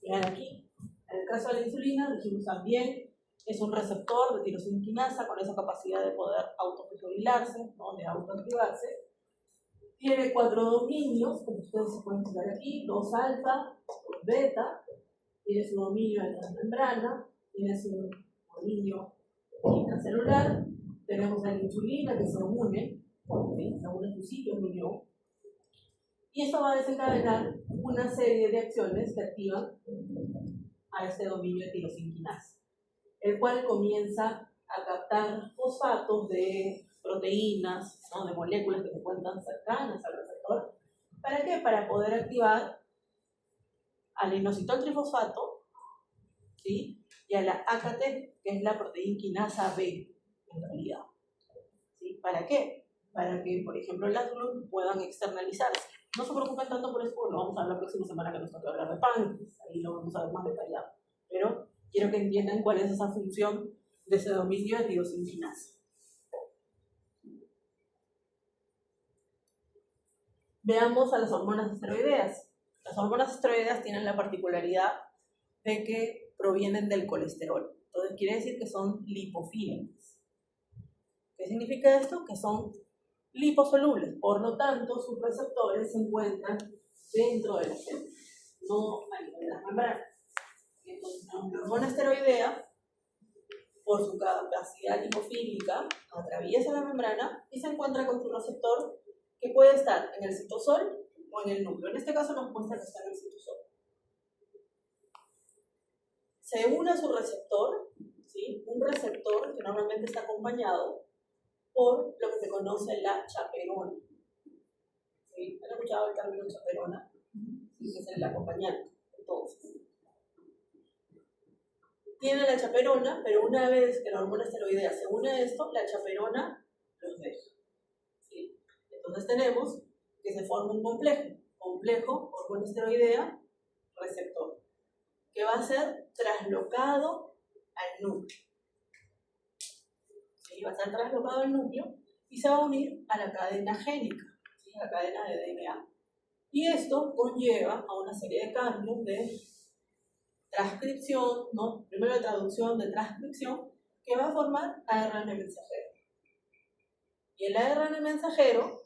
Vean aquí, en el caso de la insulina, dijimos también, es un receptor de tirosinquinasa con esa capacidad de poder autofosforilarse, ¿no? de autoactivarse. Tiene 4 dominios, como ustedes se pueden ver aquí, 2 alfa, 2 beta. Tiene su dominio de transmembrana, tiene su dominio intracelular. Tenemos la insulina que se une, ¿sí? Se une en su sitio de unión. Y esto va a desencadenar una serie de acciones que activan a este dominio de tirosinquinasa, el cual comienza a captar fosfatos de proteínas, ¿no? De moléculas que se encuentran cercanas al receptor. ¿Para qué? Para poder activar al inositol trifosfato, ¿sí? Y a la AKT, que es la proteína quinasa B, en realidad. ¿Sí? ¿Para qué? Para que, por ejemplo, las GLUT puedan externalizarse. No se preocupen tanto por eso, porque lo vamos a ver la próxima semana que nos toca hablar de páncreas. Ahí lo vamos a ver más detallado. Pero quiero que entiendan cuál es esa función de ese dominio de tirosinquinasa. Veamos a las hormonas esteroideas. Las hormonas esteroideas tienen la particularidad de que provienen del colesterol. Entonces quiere decir que son lipofílicas. ¿Qué significa esto? Que son liposolubles. Por lo tanto, sus receptores se encuentran dentro de la célula, no a nivel de la membrana. Entonces, la hormona esteroidea, por su capacidad lipofílica, atraviesa la membrana y se encuentra con su receptor, que puede estar en el citosol o en el núcleo. En este caso nos muestra que está en el citosol. Se une a su receptor, ¿sí? Un receptor que normalmente está acompañado por lo que se conoce la chaperona. ¿Sí? ¿Han escuchado el término chaperona? Sí, que es el acompañante. Entonces, tiene la chaperona, pero una vez que la hormona esteroidea se une a esto, la chaperona los deja. ¿Sí? Entonces tenemos que se forma un complejo, hormona esteroidea, receptor, que va a ser traslocado al núcleo. ¿Sí? Va a ser traslocado al núcleo y se va a unir a la cadena génica, ¿sí? A la cadena de DNA. Y esto conlleva a una serie de cambios de transcripción, ¿no? Primero de traducción, de transcripción, que va a formar ARN mensajero. Y el ARN mensajero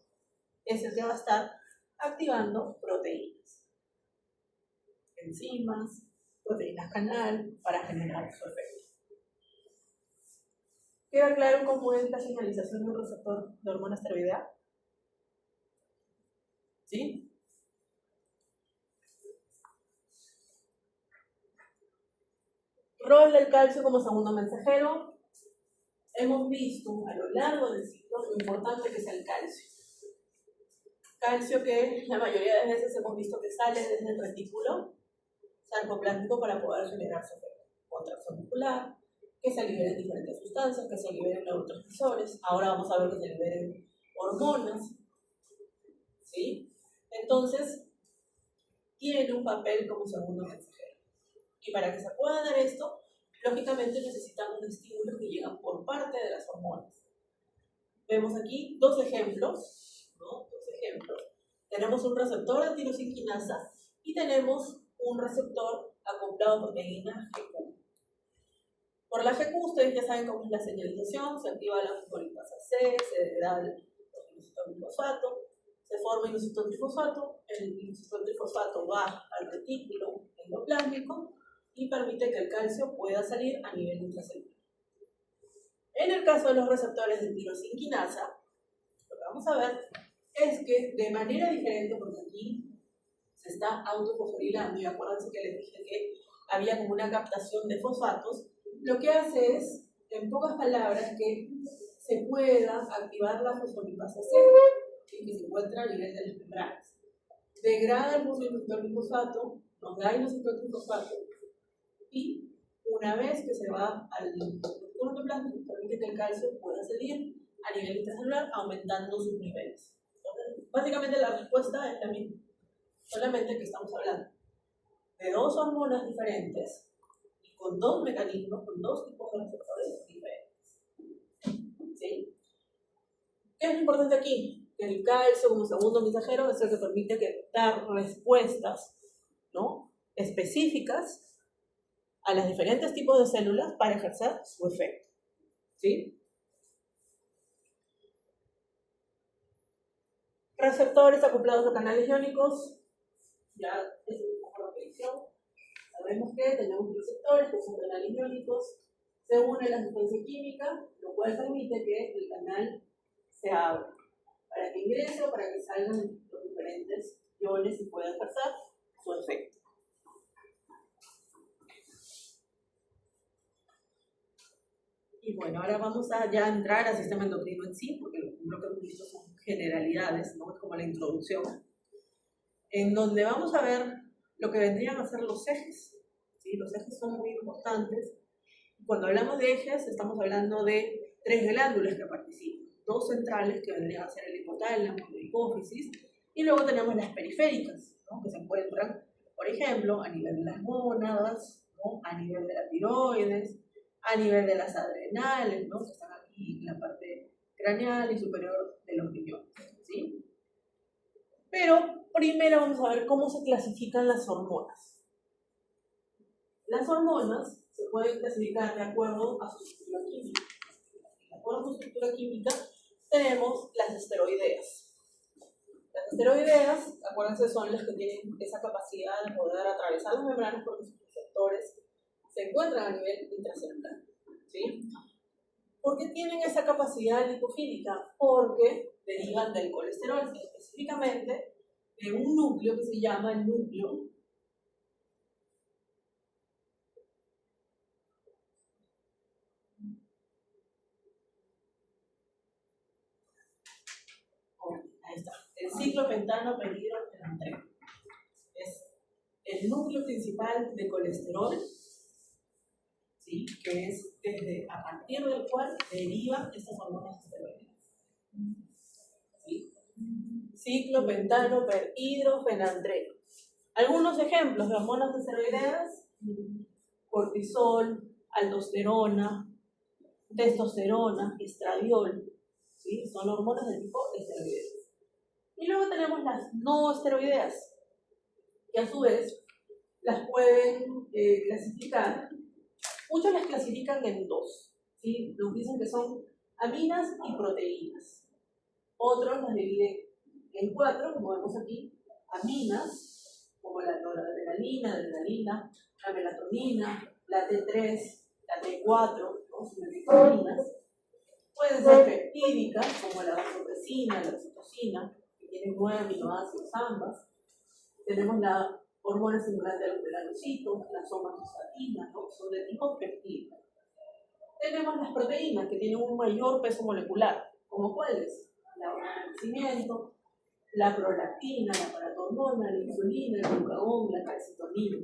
es el que va a estar activando proteínas, enzimas, proteínas canal, para generar su efecto. ¿Queda claro cómo es la señalización de un receptor de hormona esteroidea? ¿Sí? Rol del calcio como segundo mensajero. Hemos visto a lo largo del ciclo lo importante que es el calcio. Calcio que la mayoría de veces hemos visto que sale desde el retículo sarcoplástico para poder generar su efecto contracción muscular, que se liberen diferentes sustancias, que se liberen neurotransmisores. Ahora vamos a ver que se liberen hormonas. ¿Sí? Entonces, tiene un papel como segundo mensajero. Y para que se pueda dar esto, lógicamente necesitamos estímulos que llegan por parte de las hormonas. Vemos aquí dos ejemplos, ¿no? Tenemos un receptor de tirosinquinasa y tenemos un receptor acoplado a proteína GQ. Por la GQ, ustedes ya saben cómo es la señalización, se activa la fosfolipasa C, se degrada el inositol trifosfato, se forma inositol trifosfato, el inositol trifosfato va al retículo endoplásmico y permite que el calcio pueda salir a nivel intracelular. En el caso de los receptores de tirosinquinasa, lo que vamos a ver es que de manera diferente, porque aquí se está autofosforilando, y acuérdense que les dije que había como una captación de fosfatos, lo que hace es, en pocas palabras, que se pueda activar la fosfolipasa C, que se encuentra a nivel de las membranas. Degrada el inositol trifosfato, nos da inositol trifosfato, y una vez que se va al endoplasma, permite que el calcio pueda salir a nivel intracelular, aumentando sus niveles. Entonces, básicamente la respuesta es la misma, solamente que estamos hablando de dos hormonas diferentes y con dos mecanismos, con dos tipos de receptores diferentes. ¿Sí? ¿Qué es lo importante aquí? Que el calcio como segundo mensajero es el que permite dar respuestas, ¿no?, específicas a los diferentes tipos de células para ejercer su efecto. ¿Sí? Receptores acoplados a canales iónicos, ya es un poco repetición. Sabemos que tenemos receptores que son canales iónicos, se une la sustancia química, lo cual permite que el canal se abra para que ingrese o para que salgan los diferentes iones y puedan ejercer su efecto. Y bueno, ahora vamos a ya entrar al sistema endocrino en sí, porque lo que hemos visto son generalidades, ¿no? Es como la introducción, en donde vamos a ver lo que vendrían a ser los ejes. ¿Sí? Los ejes son muy importantes. Cuando hablamos de ejes, estamos hablando de 3 glándulas que participan. 2 centrales, que vendrían a ser el hipotálamo y la hipófisis, y luego tenemos las periféricas, ¿no? Que se encuentran, por ejemplo, a nivel de las mónadas, ¿no? A nivel de la tiroides, a nivel de las adrenales, ¿no? Que están aquí en la parte craneal y superior de los riñones, ¿sí? Pero primero vamos a ver cómo se clasifican las hormonas. Las hormonas se pueden clasificar de acuerdo a su estructura química. De acuerdo a su estructura química, tenemos las esteroideas. Las esteroideas, acuérdense, son las que tienen esa capacidad de poder atravesar las membranas porque sus receptores se encuentran a nivel intracelular. ¿Sí? ¿Por qué tienen esa capacidad lipofílica? Porque derivan del colesterol, específicamente de un núcleo que se llama el núcleo ahí está, el ciclopentano penhidrogenandreno. Es el núcleo principal de colesterol, ¿sí? Que es a partir del cual derivan estas hormonas esteroideas. ¿Sí? Ciclopentano penhidrogenandreno. Algunos ejemplos de hormonas esteroideas: cortisol, aldosterona, testosterona, estradiol, ¿sí? Son hormonas de tipo esteroideas. Y luego tenemos las no esteroideas, que a su vez las pueden clasificar. Muchos las clasifican en 2, ¿sí? Nos dicen que son aminas y proteínas. Otros las dividen en 4, como vemos aquí: aminas, como la noradrenalina, adrenalina, la melatonina, la T3, la T4, ¿no? Son vitaminas. Pueden ser peptídicas, como la vasopresina, la oxitocina, que tienen 9 aminoácidos ambas. Tenemos la hormona estimulante de los melanocitos, la somatostatina, ¿no? Son de tipo peptídico. Tenemos las proteínas, que tienen un mayor peso molecular, como cuáles: la hormona del crecimiento, la prolactina, la paratormona, la insulina, el glucagón, la calcitonina.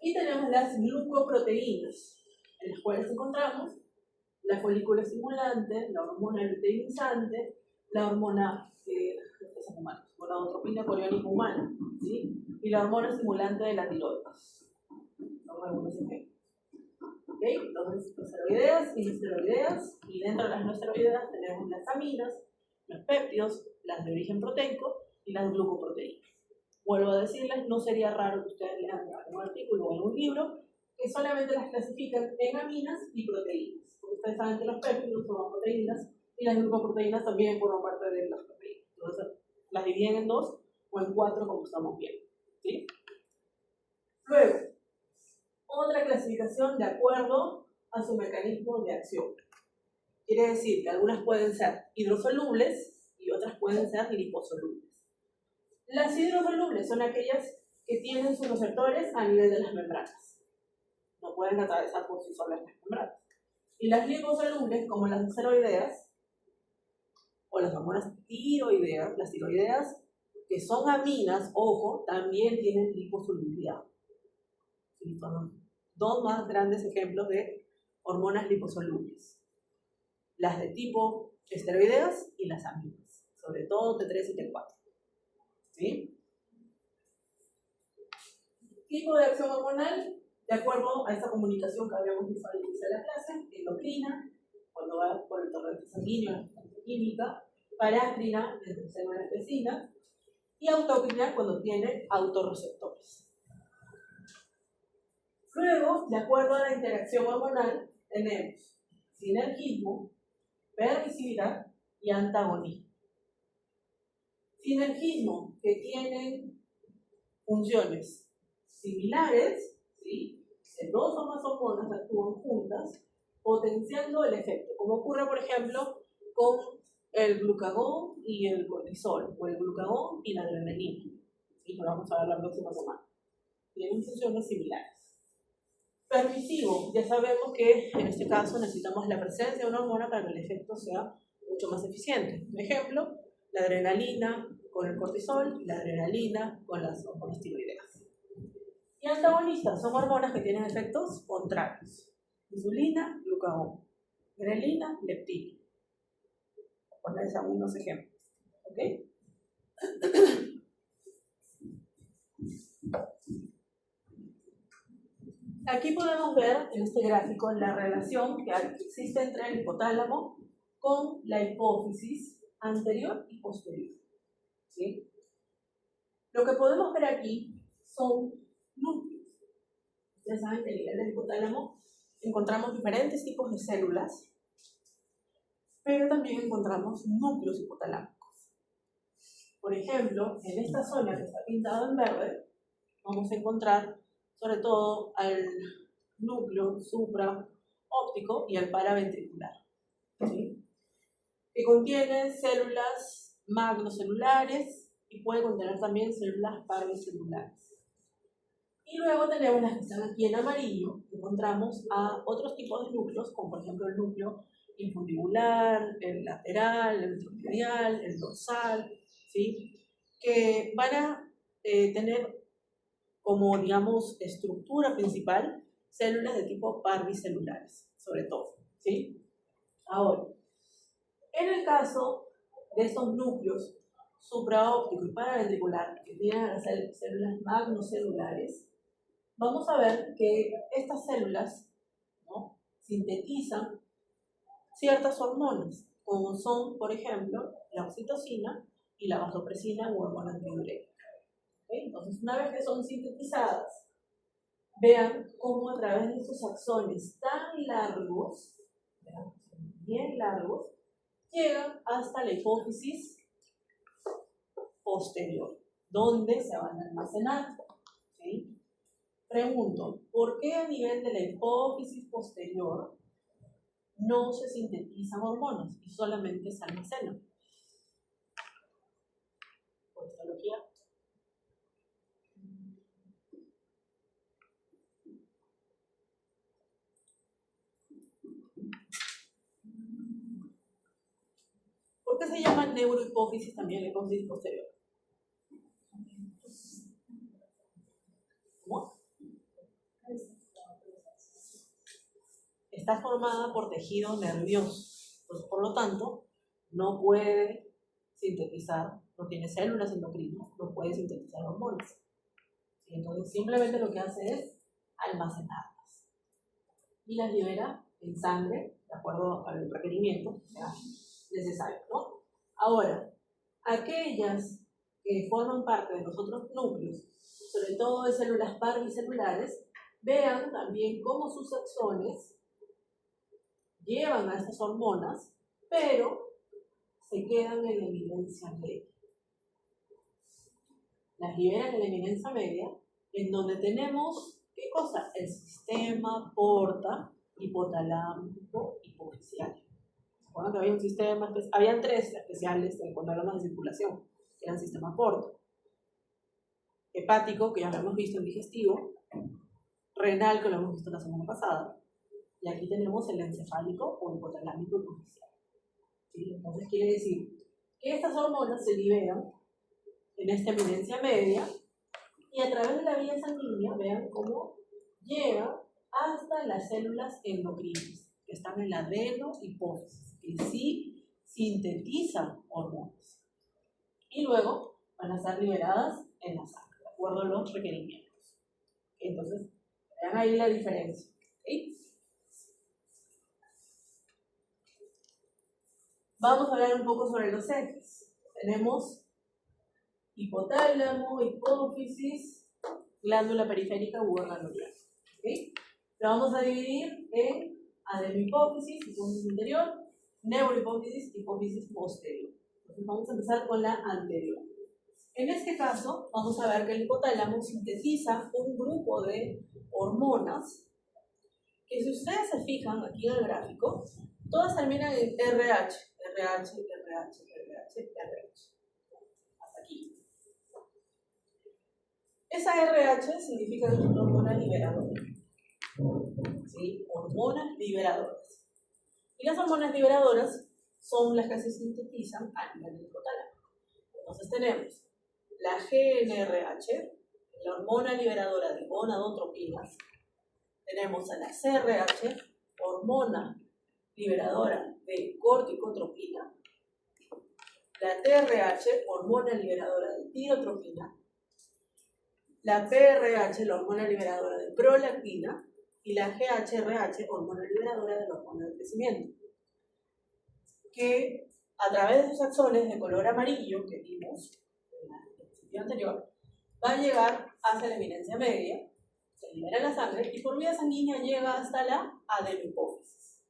Y tenemos las glucoproteínas, en las cuales encontramos la folícula estimulante, la hormona luteinizante, la hormona gonadotropina coriónica humana, ¿sí? Y la hormona estimulante de la tiroides. Son algunos ejemplos. ¿Okay? Entonces, esteroideas y no esteroideas, y dentro de las no esteroideas tenemos las aminas, los péptidos, las de origen proteico y las glucoproteínas. Vuelvo a decirles, no sería raro que ustedes lean un artículo o en un libro que solamente las clasifican en aminas y proteínas. Porque ustedes saben que los péptidos son proteínas y las glucoproteínas también forman parte de las proteínas. Entonces, las dividen en 2 o en 4, como estamos viendo. ¿Sí? Luego, otra clasificación de acuerdo a su mecanismo de acción. Quiere decir que algunas pueden ser hidrosolubles y otras pueden ser liposolubles. Las hidrosolubles son aquellas que tienen sus receptores a nivel de las membranas. No pueden atravesar por sí solas las membranas. Y las liposolubles, como las esteroideas, o las hormonas tiroideas, las tiroideas, que son aminas, ojo, también tienen liposolubilidad. ¿Sí? Son 2 más grandes ejemplos de hormonas liposolubles: las de tipo esteroideas y las aminas, sobre todo T3 y T4. ¿Sí? Tipo de acción hormonal, de acuerdo a esta comunicación que habíamos visto al inicio de la clase: endocrina, cuando va por el torrente sanguíneo, la sustancia química; parácrina, desde el seno de la vecina; y autócrina, cuando tiene autorreceptores. Luego, de acuerdo a la interacción hormonal, tenemos sinergismo, permisividad y antagonismo. Sinergismo, que tienen funciones similares, ¿sí? Que dos o más hormonas actúan juntas, potenciando el efecto, como ocurre, por ejemplo, con el glucagón y el cortisol, o el glucagón y la adrenalina. Y lo vamos a ver la próxima semana. Tienen funciones similares. Permisivo, ya sabemos que en este caso necesitamos la presencia de una hormona para que el efecto sea mucho más eficiente. Por ejemplo, la adrenalina con el cortisol y la adrenalina con las hormonas tiroideas. Y antagonistas son hormonas que tienen efectos contrarios. Insulina, glucagón. Grelina, leptina. Por ponerles algunos ejemplos. ¿Ok? Aquí podemos ver en este gráfico la relación que existe entre el hipotálamo con la hipófisis anterior y posterior. ¿Sí? Lo que podemos ver aquí son núcleos. Ustedes saben que a nivel del hipotálamo encontramos diferentes tipos de células, pero también encontramos núcleos hipotalámicos. Por ejemplo, en esta zona que está pintada en verde, vamos a encontrar sobre todo al núcleo supraóptico y al paraventricular, ¿sí? Que contiene células magnocelulares y puede contener también células parvocelulares. Y luego tenemos las que están aquí en amarillo, encontramos a otros tipos de núcleos, como por ejemplo el núcleo infundibular, el lateral, el ventromedial, el dorsal, ¿sí? Que van a tener como, digamos, estructura principal células de tipo parvicelulares, sobre todo, ¿sí? Ahora, en el caso de estos núcleos supraóptico y paraventricular que tienen las células magnocelulares, vamos a ver que estas células, ¿no?, sintetizan ciertas hormonas, como son, por ejemplo, la oxitocina y la vasopresina u hormona antidiurética. ¿Okay? Entonces, una vez que son sintetizadas, vean cómo a través de estos axones tan largos, vean, bien largos, llegan hasta la hipófisis posterior, donde se van a almacenar. ¿Sí? Pregunto, ¿por qué a nivel de la hipófisis posterior no se sintetizan hormonas y solamente se almacenan? Por histología. ¿Por qué se llama neurohipófisis también la hipófisis posterior? ¿Cómo? Está formada por tejido nervioso, pues, por lo tanto, no puede sintetizar, no tiene células endocrinas, no puede sintetizar hormonas. ¿Sí? Entonces, simplemente lo que hace es almacenarlas y las libera en sangre, de acuerdo al requerimiento que sea necesario, ¿no? Ahora, aquellas que forman parte de los otros núcleos, sobre todo de células parvicelulares, vean también cómo sus axones llevan a estas hormonas, pero se quedan en la eminencia media. Las liberan en la eminencia media, en donde tenemos, ¿qué cosa? El sistema porta hipotalámico hipofisial. ¿Se acuerdan que había un sistema? Habían tres especiales cuando hablamos de circulación, que eran sistema porta. Hepático, que ya lo hemos visto en digestivo, renal, que lo hemos visto la semana pasada, y aquí tenemos el encefálico o hipotalámico hipofisial. ¿Sí? Entonces quiere decir que estas hormonas se liberan en esta eminencia media y a través de la vía sanguínea, vean cómo llega hasta las células endocrinas, que están en la adenohipófisis, que sí sintetizan hormonas. Y luego van a estar liberadas en la sangre, de acuerdo a los requerimientos. Entonces, vean ahí la diferencia. ¿Sí? Vamos a hablar un poco sobre los ejes. Tenemos hipotálamo, hipófisis, glándula periférica u órgano blanco. ¿Okay? Lo vamos a dividir en adenohipófisis, hipófisis anterior, neurohipófisis, hipófisis posterior. Entonces vamos a empezar con la anterior. En este caso, vamos a ver que el hipotálamo sintetiza un grupo de hormonas que, si ustedes se fijan aquí en el gráfico, todas terminan en RH, RH, RH, RH, RH. Hasta aquí. Esa RH significa que es una hormona liberadora. ¿Sí? Hormonas liberadoras. Y las hormonas liberadoras son las que se sintetizan a nivel del hipotálamo. Entonces tenemos la GnRH, la hormona liberadora de gonadotropinas. Tenemos a la CRH, hormona liberadora de corticotropina. La TRH, hormona liberadora de tirotropina. La PRH, la hormona liberadora de prolactina. Y la GHRH, hormona liberadora de la hormona de crecimiento. Que a través de sus axones de color amarillo que vimos en la diapositiva anterior, va a llegar hacia la eminencia media, se libera en la sangre y por vía sanguínea llega hasta la adenopófisis,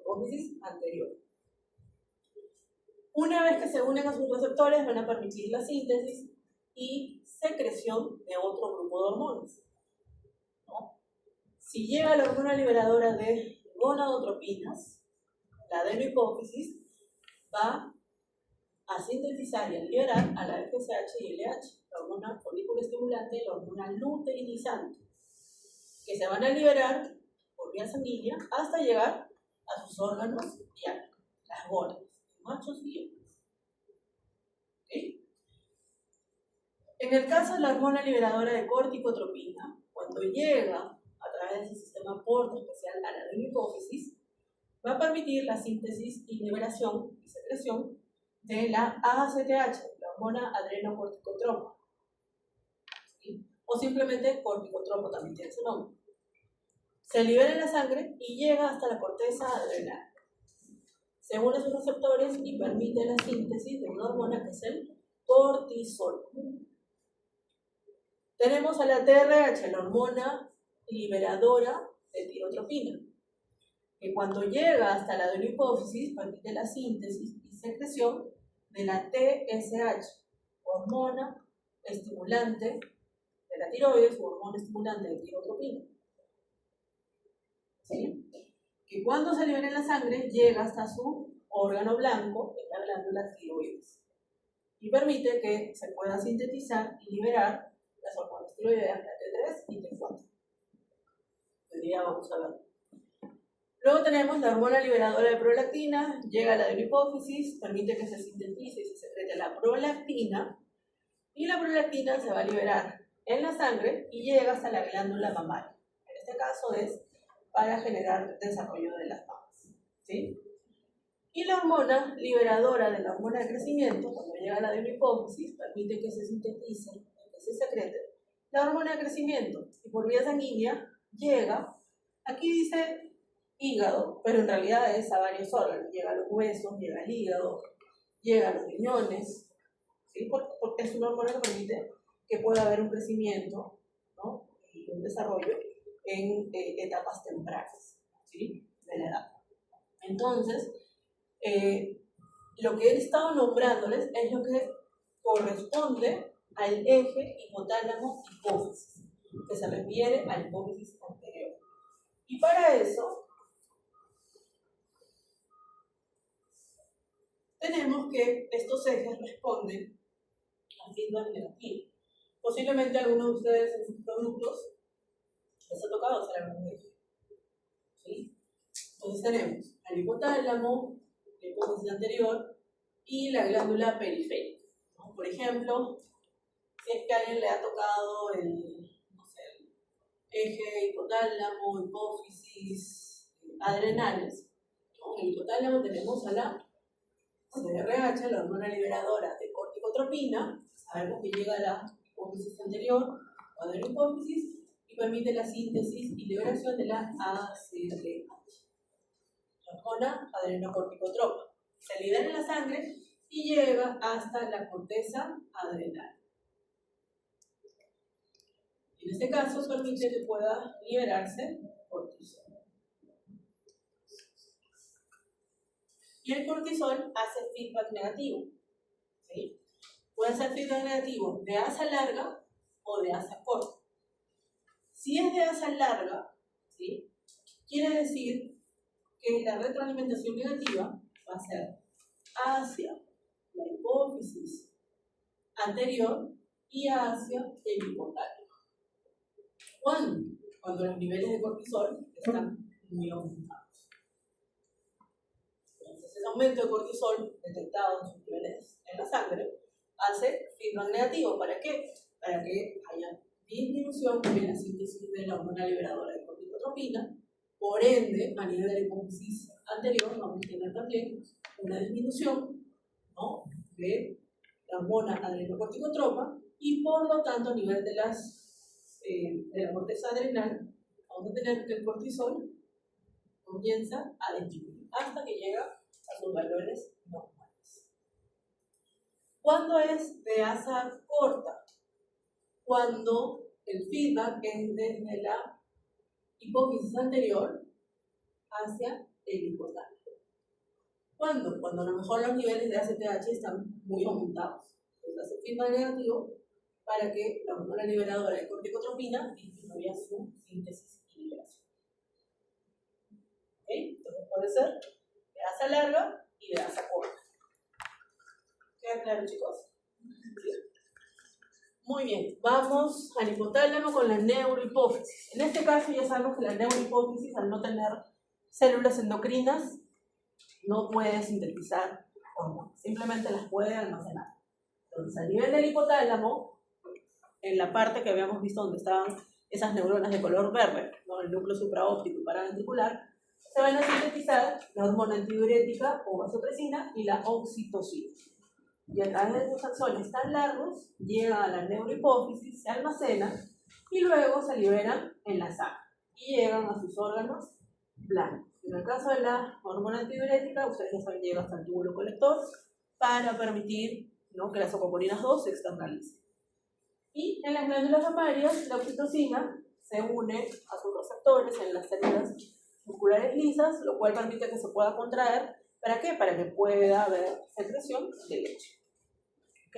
hipófisis anterior. Una vez que se unen a sus receptores, van a permitir la síntesis y secreción de otro grupo de hormonas, ¿no? Si llega la hormona liberadora de gonadotropinas, la adenohipófisis va a sintetizar y a liberar a la FSH y LH, la hormona folículo estimulante y la hormona luteinizante, que se van a liberar por vía sanguínea hasta llegar a sus órganos y a las gónadas, machos y hembras. ¿Okay? En el caso de la hormona liberadora de corticotropina, cuando llega a través del sistema porta especial a la adenohipófisis, va a permitir la síntesis y liberación y secreción de la ACTH, la hormona adrenocorticotropa, ¿sí? O simplemente corticotropo, también tiene ese nombre. Se libera en la sangre y llega hasta la corteza adrenal. Se une a sus receptores y permite la síntesis de una hormona que es el cortisol. Tenemos a la TRH, la hormona liberadora de tirotropina, que cuando llega hasta la adenohipófisis permite la síntesis y secreción de la TSH, hormona estimulante de la tiroides o hormona estimulante de tirotropina. ¿Sí? Que cuando se libera en la sangre llega hasta su órgano blanco, en la glándula tiroides, y permite que se pueda sintetizar y liberar las hormonas tiroideas, la T3 y T4. Hoy día vamos a ver. Luego tenemos la hormona liberadora de prolactina, llega a la adenohipófisis, permite que se sintetice y se secrete la prolactina, y la prolactina se va a liberar en la sangre y llega hasta la glándula mamaria. En este caso es para generar desarrollo de las mamas, ¿sí? Y la hormona liberadora de la hormona de crecimiento, cuando llega a la adenohipófisis, permite que se sintetice y que se secrete la hormona de crecimiento, y por vía sanguínea llega, aquí dice hígado, pero en realidad es a varios órganos, llega a los huesos, llega al hígado, llega a los riñones, ¿sí? Porque es una hormona que permite que pueda haber un crecimiento, ¿no? Y un desarrollo en etapas tempranas, ¿sí? De la edad. Entonces, lo que he estado nombrándoles es lo que corresponde al eje hipotálamo-hipófisis, que se refiere a la hipófisis anterior. Y para eso tenemos que estos ejes responden a feedback negativo. Posiblemente algunos de ustedes en sus productos les ha tocado hacer algún eje, ¿sí? Entonces tenemos el hipotálamo, la hipófisis anterior y la glándula periférica, ¿no? Por ejemplo, si es que a alguien le ha tocado el eje hipotálamo, hipófisis, adrenales, ¿no? En el hipotálamo tenemos a la CRH, la hormona liberadora de corticotropina, sabemos que llega a la hipófisis anterior o adenohipófisis y permite la síntesis y liberación de la ACTH, la hormona adrenocorticotropa. Se libera en la sangre y llega hasta la corteza adrenal. En este caso permite que pueda liberarse cortisol. Y el cortisol hace feedback negativo, ¿sí? puede ser feedback negativo de asa larga o de asa corta. Si es de asa larga, ¿sí?, quiere decir que la retroalimentación negativa va a ser hacia la hipófisis anterior y hacia el hipotálamo. ¿Cuándo? Cuando los niveles de cortisol están muy aumentados. Entonces, ese aumento de cortisol detectado en sus niveles en la sangre hace feedback negativo. ¿Para qué? Para que haya disminución en la síntesis de la hormona liberadora de corticotropina. Por ende, a nivel de la hipófisis anterior vamos a tener también una disminución, ¿no?, de la hormona adrenocorticotropa, y por lo tanto a nivel de la corteza adrenal vamos a tener que el cortisol comienza a disminuir hasta que llega a sus valores normales. ¿Cuándo es de asa corta? Cuando el feedback es desde la hipófisis anterior hacia el hipotálamo. ¿Cuándo? Cuando a lo mejor los niveles de ACTH están muy aumentados. Entonces hace feedback negativo para que la hormona liberadora de corticotropina disminuya su síntesis y liberación. ¿Ok? Entonces puede ser de asa larga y de asa corta. ¿Queda claro, chicos? ¿Sí? Muy bien, vamos al hipotálamo con la neurohipófisis. En este caso ya sabemos que la neurohipófisis, al no tener células endocrinas, no puede sintetizar hormonas, simplemente las puede almacenar. Entonces, a nivel del hipotálamo, en la parte que habíamos visto donde estaban esas neuronas de color verde, ¿no?, el núcleo supraóptico y paraventricular, se van a sintetizar la hormona antidiurética o vasopresina y la oxitocina. Y a través de esos axones tan largos, llegan a la neurohipófisis, se almacenan y luego se liberan en la sangre y llegan a sus órganos blancos. En el caso de la hormona antidiurética, ustedes ya saben, llega hasta el túbulo colector para permitir, ¿no?, que las ocopolinas 2 se externalicen. Y en las glándulas mamarias, la oxitocina se une a sus receptores en las células musculares lisas, lo cual permite que se pueda contraer. ¿Para qué? Para que pueda haber secreción de leche. ¿Ok?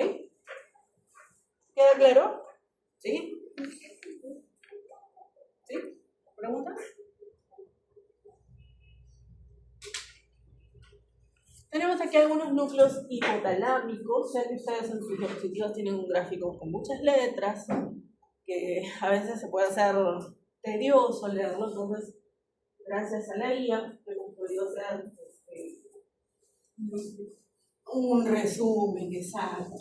¿Queda claro? ¿Sí? ¿Sí? ¿Preguntas? Tenemos aquí algunos núcleos hipotalámicos. Sé que ustedes en sus diapositivas tienen un gráfico con muchas letras, que a veces se puede hacer tedioso leerlo, entonces gracias a la guía hemos podido hacer un resumen exacto,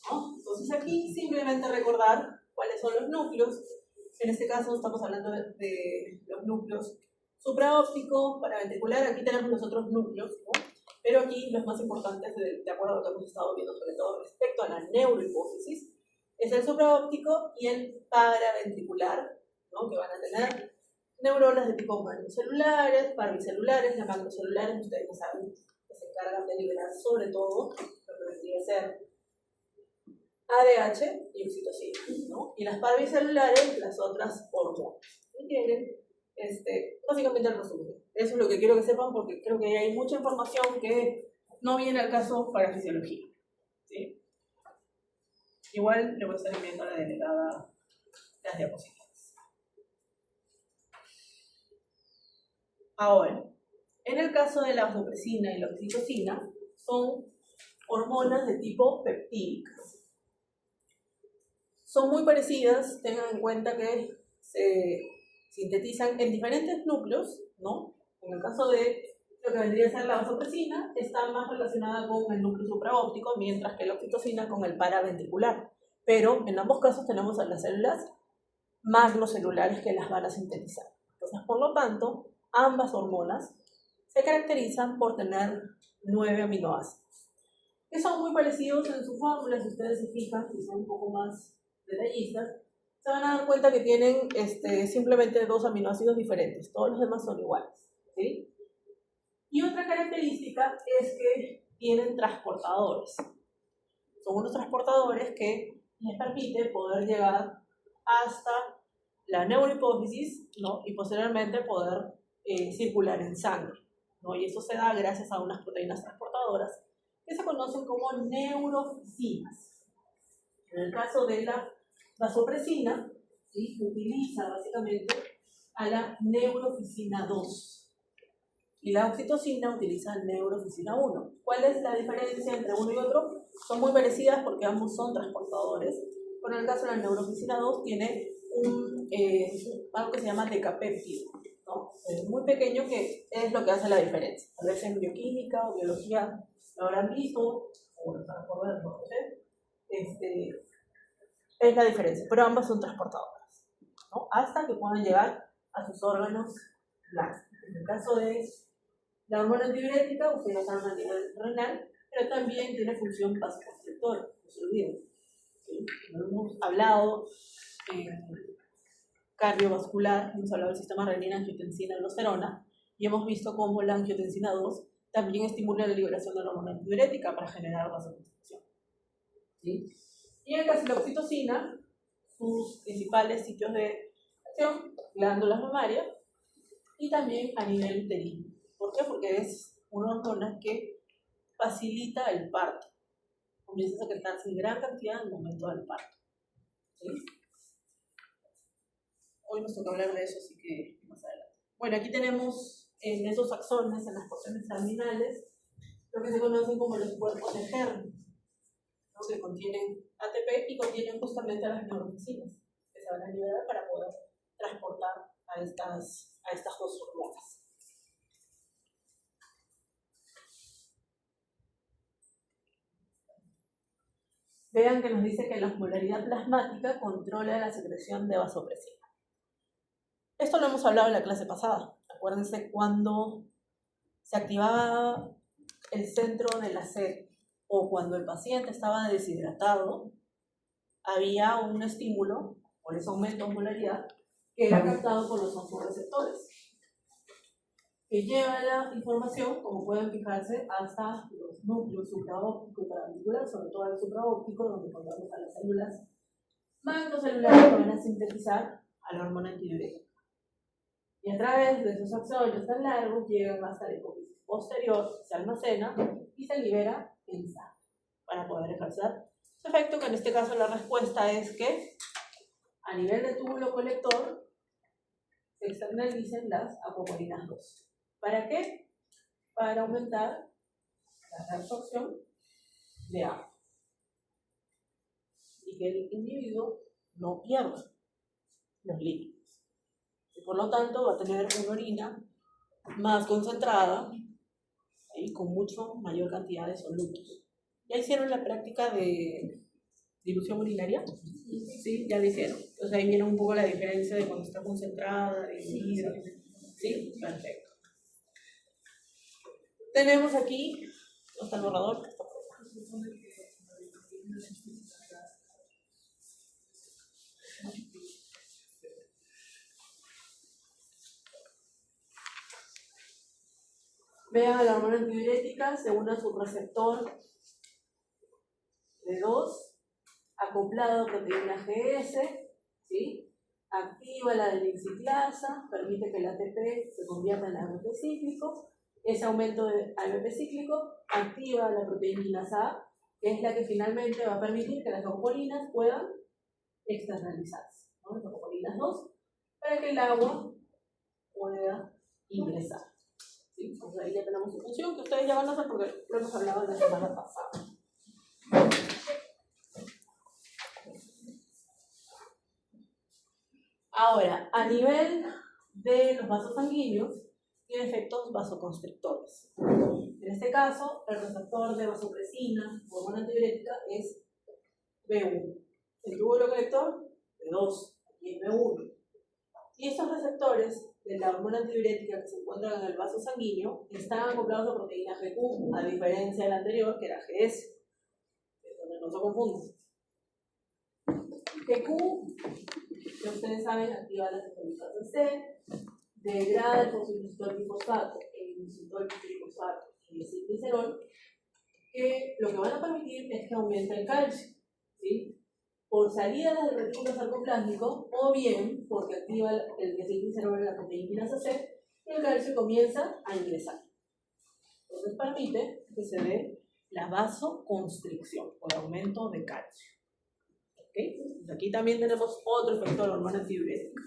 ¿no? Entonces aquí simplemente recordar cuáles son los núcleos. En este caso estamos hablando de los núcleos supraóptico, paraventricular. Aquí tenemos los otros núcleos, ¿no? Pero aquí los más importantes, de acuerdo a lo que hemos estado viendo, sobre todo respecto a la neurohipófisis, es el supraóptico y el paraventricular, ¿no?, que van a tener neuronas de tipo macrocelulares, parvicelulares. Las macrocelulares, ustedes ya saben, que se encargan de liberar sobre todo lo que vendría a ser ADH y oxitocina, ¿no? Y las parvicelulares, las otras hormonas. Y tienen básicamente el resumen. Eso es lo que quiero que sepan, porque creo que hay mucha información que no viene al caso para fisiología, ¿sí? Igual le voy a estar enviando a la delegada las diapositivas. Ahora, en el caso de la vasopresina y la oxitocina, son hormonas de tipo peptídicas. Son muy parecidas, tengan en cuenta que se sintetizan en diferentes núcleos, ¿no? En el caso de lo que vendría a ser la vasopresina, está más relacionada con el núcleo supraóptico, mientras que la oxitocina con el paraventricular. Pero en ambos casos tenemos a las células magnocelulares que las van a sintetizar. Entonces, por lo tanto, ambas hormonas se caracterizan por tener 9 aminoácidos, que son muy parecidos en su fórmula. Si ustedes se fijan, y son un poco más detallistas, se van a dar cuenta que tienen simplemente 2 aminoácidos diferentes. Todos los demás son iguales, ¿sí? Y otra característica es que tienen transportadores. Son unos transportadores que les permiten poder llegar hasta la neurohipófisis, ¿no?, y posteriormente poder circular en sangre, ¿no? Y eso se da gracias a unas proteínas transportadoras que se conocen como neuroficinas. En el caso de la vasopresina, ¿sí?, utiliza básicamente a la neuroficina 2. Y la oxitocina utiliza neuroficina 1. ¿Cuál es la diferencia entre uno y otro? Son muy parecidas porque ambos son transportadores, pero en el caso de la neuroficina 2 tiene algo que se llama decapéptido, ¿no? Muy pequeño, que es lo que hace la diferencia. A veces en bioquímica o biología lo habrán visto, o lo están por ver, no sé. Es la diferencia, pero ambas son transportadoras, ¿no?, hasta que puedan llegar a sus órganos blandos. En el caso de la hormona antidiurética, ustedes lo saben a nivel renal, pero también tiene función vasoconstrictora, no se olviden. ¿Sí? Lo hemos hablado cardiovascular, hemos hablado del sistema renina, angiotensina, aldosterona, y hemos visto cómo la angiotensina 2 también estimula la liberación de la hormona antidiurética para generar vasoconstricción. ¿Sí? Y en el caso de la oxitocina, sus principales sitios de acción, glándulas mamarias y también a nivel uterino. ¿Por qué? Porque es una hormona que facilita el parto. Comienza a secretarse en gran cantidad en el momento del parto. ¿Sí? Hoy nos toca hablar de eso, así que más adelante. Bueno, aquí tenemos en esos axones, en las porciones terminales, lo que se conocen como los cuerpos de Henle, ¿no?, que contienen ATP y contienen justamente a las neuroficinas, que se van a liberar para poder transportar a estas dos hormonas. Vean que nos dice que la osmolaridad plasmática controla la secreción de vasopresina. Esto lo hemos hablado en la clase pasada. Acuérdense cuando se activaba el centro de la sed o cuando el paciente estaba deshidratado, había un estímulo, por ese aumento de osmolaridad, que era captado por los vasoreceptores, que lleva la información, como pueden fijarse, hasta los núcleos supraóptico y paraventricular, sobre todo el supraóptico, donde encontramos a las células macrocelulares que van a sintetizar a la hormona antidiurética. Y a través de esos axones tan largos llegan hasta la hipófisis posterior, se almacena y se libera en sangre para poder ejercer su efecto, que en este caso la respuesta es que a nivel de túbulo colector se externalicen las apopolinas 2. ¿Para qué? Para aumentar la reabsorción de agua y que el individuo no pierda los líquidos. Y por lo tanto va a tener una orina más concentrada y con mucho mayor cantidad de solutos. ¿Ya hicieron la práctica de dilución urinaria? Sí, ya lo hicieron. Entonces ahí viene un poco la diferencia de cuando está concentrada, diluida. ¿Sí? Perfecto. Tenemos aquí, ¿no está el borrador? Vean a la hormona antidiurética, se une a su receptor de 2, acoplado a proteína GS, ¿sí? Activa la adenyl-ciclasa, permite que el ATP se convierta en AMP cíclico. Ese aumento de AMP cíclico activa la proteína A, que es la que finalmente va a permitir que las apopolinas puedan externalizarse, ¿no?, las apopolinas 2, para que el agua pueda ingresar. ¿Sí? Entonces ahí ya tenemos su función, que ustedes ya van a hacer porque lo hemos hablado la semana pasada. Ahora, a nivel de los vasos sanguíneos, tiene efectos vasoconstrictores. En este caso, el receptor de vasopresina, hormona antidiurética, es B1. El túbulo colector, B2, y es B1. Y estos receptores de la hormona antidiurética que se encuentran en el vaso sanguíneo están acoplados a proteína GQ, a diferencia del anterior, que era GS. Entonces no se confunden. GQ, que ustedes saben, activa las enzimasa C, degrada el fosforiluritol trifosfato, el inositol trifosfato y el cilglicerol, que lo que van a permitir es que aumente el calcio, ¿sí?, por salida del retículo sarcoplásmico o bien porque activa el cilglicerol en la proteína C y el calcio comienza a ingresar. Entonces permite que se dé la vasoconstricción o el aumento de calcio. ¿Okay? Entonces aquí también tenemos otro efecto de la hormona antidiurética.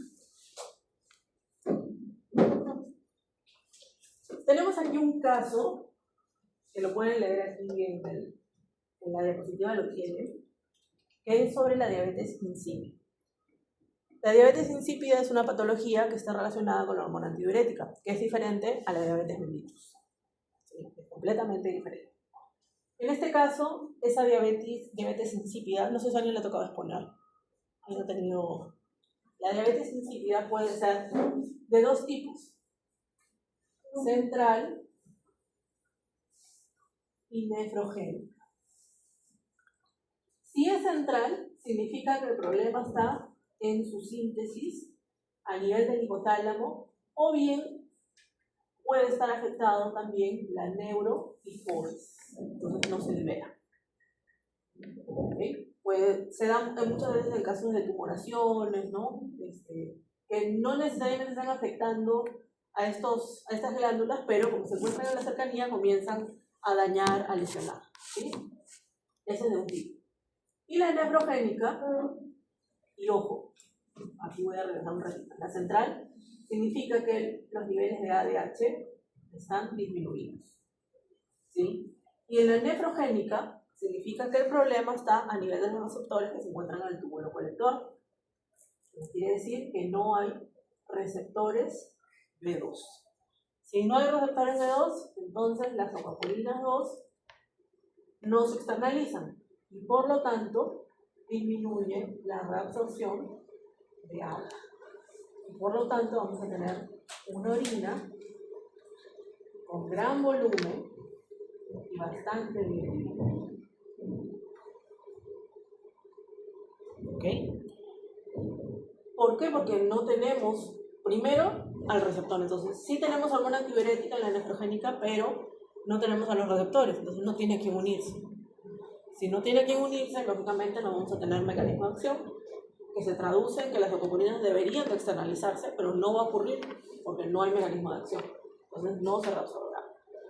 Tenemos aquí un caso, que lo pueden leer aquí en la diapositiva, lo tienen, que es sobre la diabetes insípida. La diabetes insípida es una patología que está relacionada con la hormona antidiurética, que es diferente a la diabetes mellitus. ¿Sí? Es completamente diferente. En este caso, esa diabetes insípida, no sé si a alguien le ha tocado exponer. ¿Alguien ha tenido? La diabetes insípida puede ser de dos tipos: central y nefrogénica. Si es central, significa que el problema está en su síntesis a nivel del hipotálamo, o bien puede estar afectado también la neurohipófisis, entonces no se libera. ¿Okay? Se da muchas veces en casos de tumoraciones, ¿no? Que no necesariamente están afectando a estas glándulas, pero como se encuentran en la cercanía, comienzan a dañar, a lesionar. ¿Sí? Ese es de un tipo. Y la nefrogénica, y ojo, aquí voy a regresar un ratito. La central significa que los niveles de ADH están disminuidos. ¿Sí? Y en la nefrogénica significa que el problema está a nivel de los receptores que se encuentran en el túbulo colector. Quiere decir que no hay receptores B2. Si no hay receptores B2, entonces las acopalinas 2 no se externalizan y por lo tanto disminuye la reabsorción de agua. Y por lo tanto vamos a tener una orina con gran volumen y bastante líquido. ¿Ok? ¿Por qué? Porque no tenemos, primero, al receptor. Entonces, sí tenemos hormona antidiurética en la nefrogénica, pero no tenemos a los receptores, entonces no tiene quien unirse. Si no tiene quien unirse, lógicamente no vamos a tener mecanismo de acción, que se traduce en que las acopalinas deberían de externalizarse, pero no va a ocurrir porque no hay mecanismo de acción. Entonces no se reabsorberá.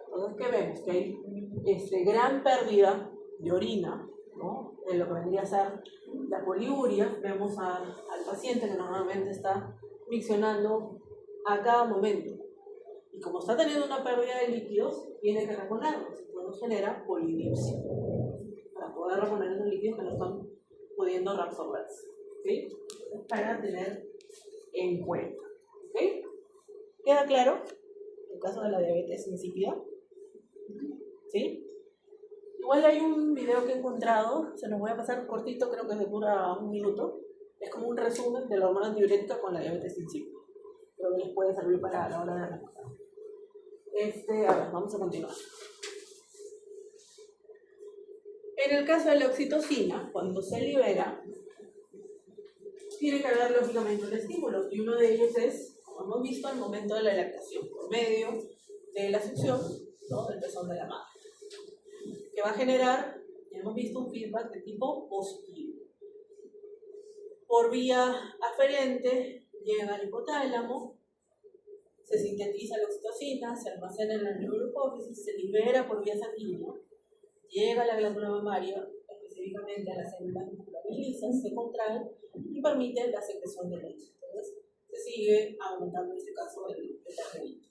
Entonces, ¿qué vemos? Que hay gran pérdida de orina, ¿no? En lo que vendría a ser la poliuria. Vemos al paciente que normalmente está miccionando a cada momento. Y como está teniendo una pérdida de líquidos, tiene que reponerlos. Entonces genera polidipsia para poder reponer esos líquidos que no están pudiendo reabsorberse. ¿Sí? Para tener en cuenta. ¿Sí? ¿Queda claro? En el caso de la diabetes insípida. ¿Sí? Igual hay un video que he encontrado, se los voy a pasar cortito, creo que dura 1 minuto. Es como un resumen de la hormona antidiurética con la diabetes insípida. Creo que les puede servir para la hora de analizar. A ver, vamos a continuar. En el caso de la oxitocina, cuando se libera, tiene que haber lógicamente un estímulo, y uno de ellos es, como hemos visto, al momento de la lactación, por medio de la succión, ¿no?, del pezón de la madre, que va a generar, ya hemos visto, un feedback de tipo positivo. Por vía aferente llega al hipotálamo, se sintetiza la oxitocina, se almacena en la neurohipófisis, se libera por vía sanguínea, llega a la glándula mamaria, específicamente a las células musculares lisas, se contrae y permite la secreción de leche. Entonces, se sigue aumentando en este caso el terrenito.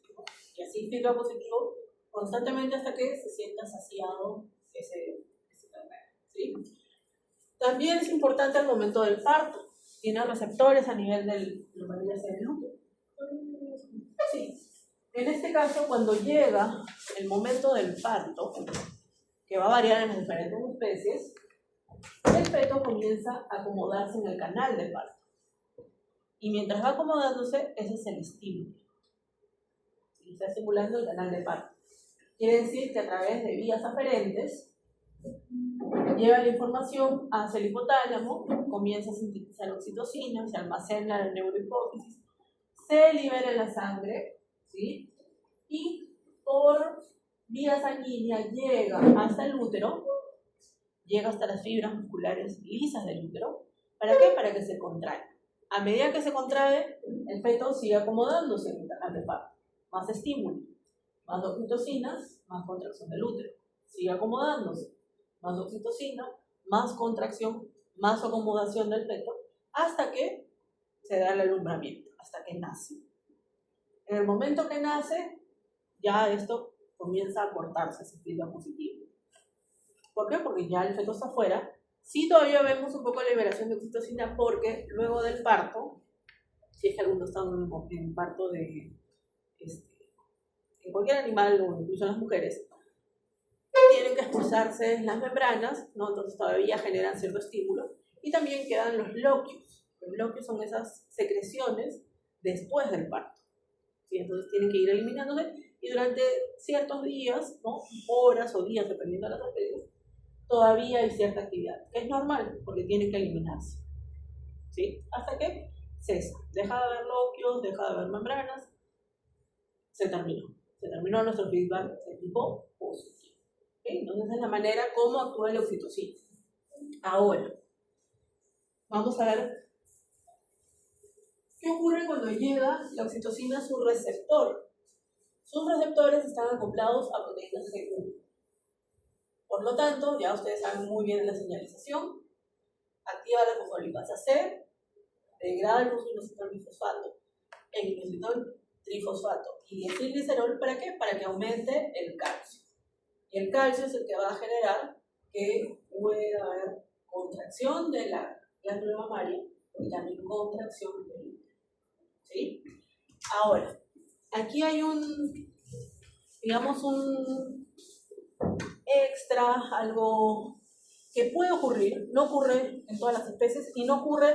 Y así feedback positivo constantemente hasta que se sienta saciado ese terreno. ¿Sí? También es importante el momento del parto. Tiene receptores a nivel del útero. Sí. En este caso, cuando llega el momento del parto, que va a variar en las diferentes especies, el feto comienza a acomodarse en el canal de parto. Y mientras va acomodándose, ese es el estímulo. Y está estimulando el canal de parto. Quiere decir que a través de vías aferentes lleva la información hacia el hipotálamo, comienza a sintetizar oxitocina, se almacena en la neurohipófisis, se libera en la sangre, ¿sí? Y por vía sanguínea llega hasta el útero, llega hasta las fibras musculares lisas del útero. ¿Para qué? Para que se contraiga. A medida que se contrae, el feto sigue acomodándose en el canal de parto. Más estímulo, más oxitocinas, más contracción del útero. sigue acomodándose. Más oxitocina, más contracción, más acomodación del feto, hasta que se da el alumbramiento, hasta que nace. En el momento que nace, ya esto comienza a cortarse, ese feedback positivo. ¿Por qué? Porque ya el feto está afuera. Sí, todavía vemos un poco de liberación de oxitocina porque luego del parto, si es que algunos están en parto de en cualquier animal o incluso en las mujeres, tienen que expulsarse las membranas, ¿no? Entonces todavía generan cierto estímulo. Y también quedan los loquios. Los loquios son esas secreciones después del parto. ¿Sí? Entonces tienen que ir eliminándose y durante ciertos días, ¿no? Horas o días, dependiendo de las especies, todavía hay cierta actividad. Es normal porque tienen que eliminarse. ¿Sí? Hasta que cesa. Deja de haber loquios, deja de haber membranas. Se terminó. Se terminó nuestro feedback de tipo positivo. ¿Okay? Entonces es la manera como actúa la oxitocina. Ahora, vamos a ver qué ocurre cuando llega la oxitocina a su receptor. Sus receptores están acoplados a proteínas G1. Por lo tanto, ya ustedes saben muy bien la señalización. Activa la fosfolipasa C, degrada el inositol bifosfato en inositol trifosfato y etilglicerol. ¿Para qué? Para que aumente el calcio. Y el calcio es el que va a generar que pueda haber contracción de la glándula mamaria y también contracción del útero. ¿Sí? Ahora, aquí hay digamos un extra, algo que puede ocurrir, no ocurre en todas las especies y no ocurre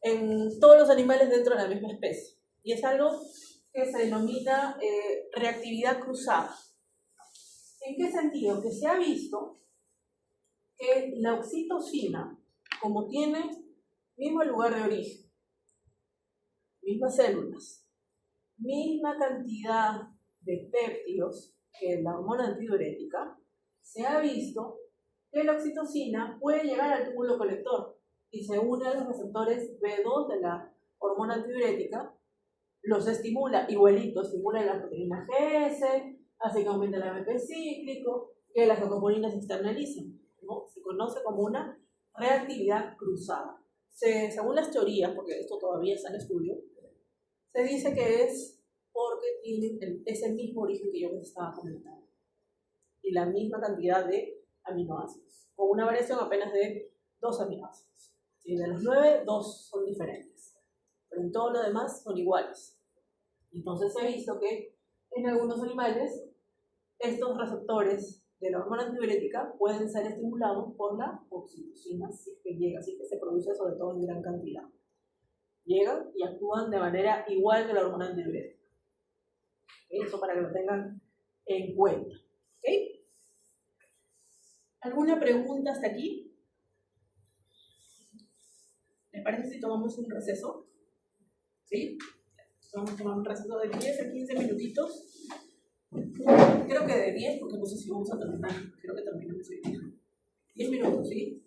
en todos los animales dentro de la misma especie. Y es algo que se denomina reactividad cruzada. ¿En qué sentido? Que se ha visto que la oxitocina, como tiene mismo lugar de origen, mismas células, misma cantidad de péptidos que la hormona antidiurética, se ha visto que la oxitocina puede llegar al túbulo colector y se une a los receptores B2 de la hormona antidiurética, los estimula igualito, estimula la proteína GS, hace que aumente el AMP cíclico, que las leucopolinas se externalicen, ¿no? Se conoce como una reactividad cruzada. Según las teorías, porque esto todavía está en estudio, se dice que es porque tienen ese mismo origen que yo les estaba comentando y la misma cantidad de aminoácidos, con una variación apenas de 2 aminoácidos. ¿Sí? De los 9, 2 son diferentes, pero en todo lo demás son iguales. Entonces se ha visto que en algunos animales estos receptores de la hormona antidiurética pueden ser estimulados por la oxitocina, si es que llega, así que se produce sobre todo en gran cantidad. Llegan y actúan de manera igual que la hormona antidiurética. ¿Okay? Eso para que lo tengan en cuenta. ¿Okay? ¿Alguna pregunta hasta aquí? ¿Les parece si tomamos un receso? ¿Sí? Vamos a tomar un receso de 10 a 15 minutitos. Creo que de 10, porque no sé si vamos a terminar. Creo que terminamos hoy día. 10 minutos, ¿sí?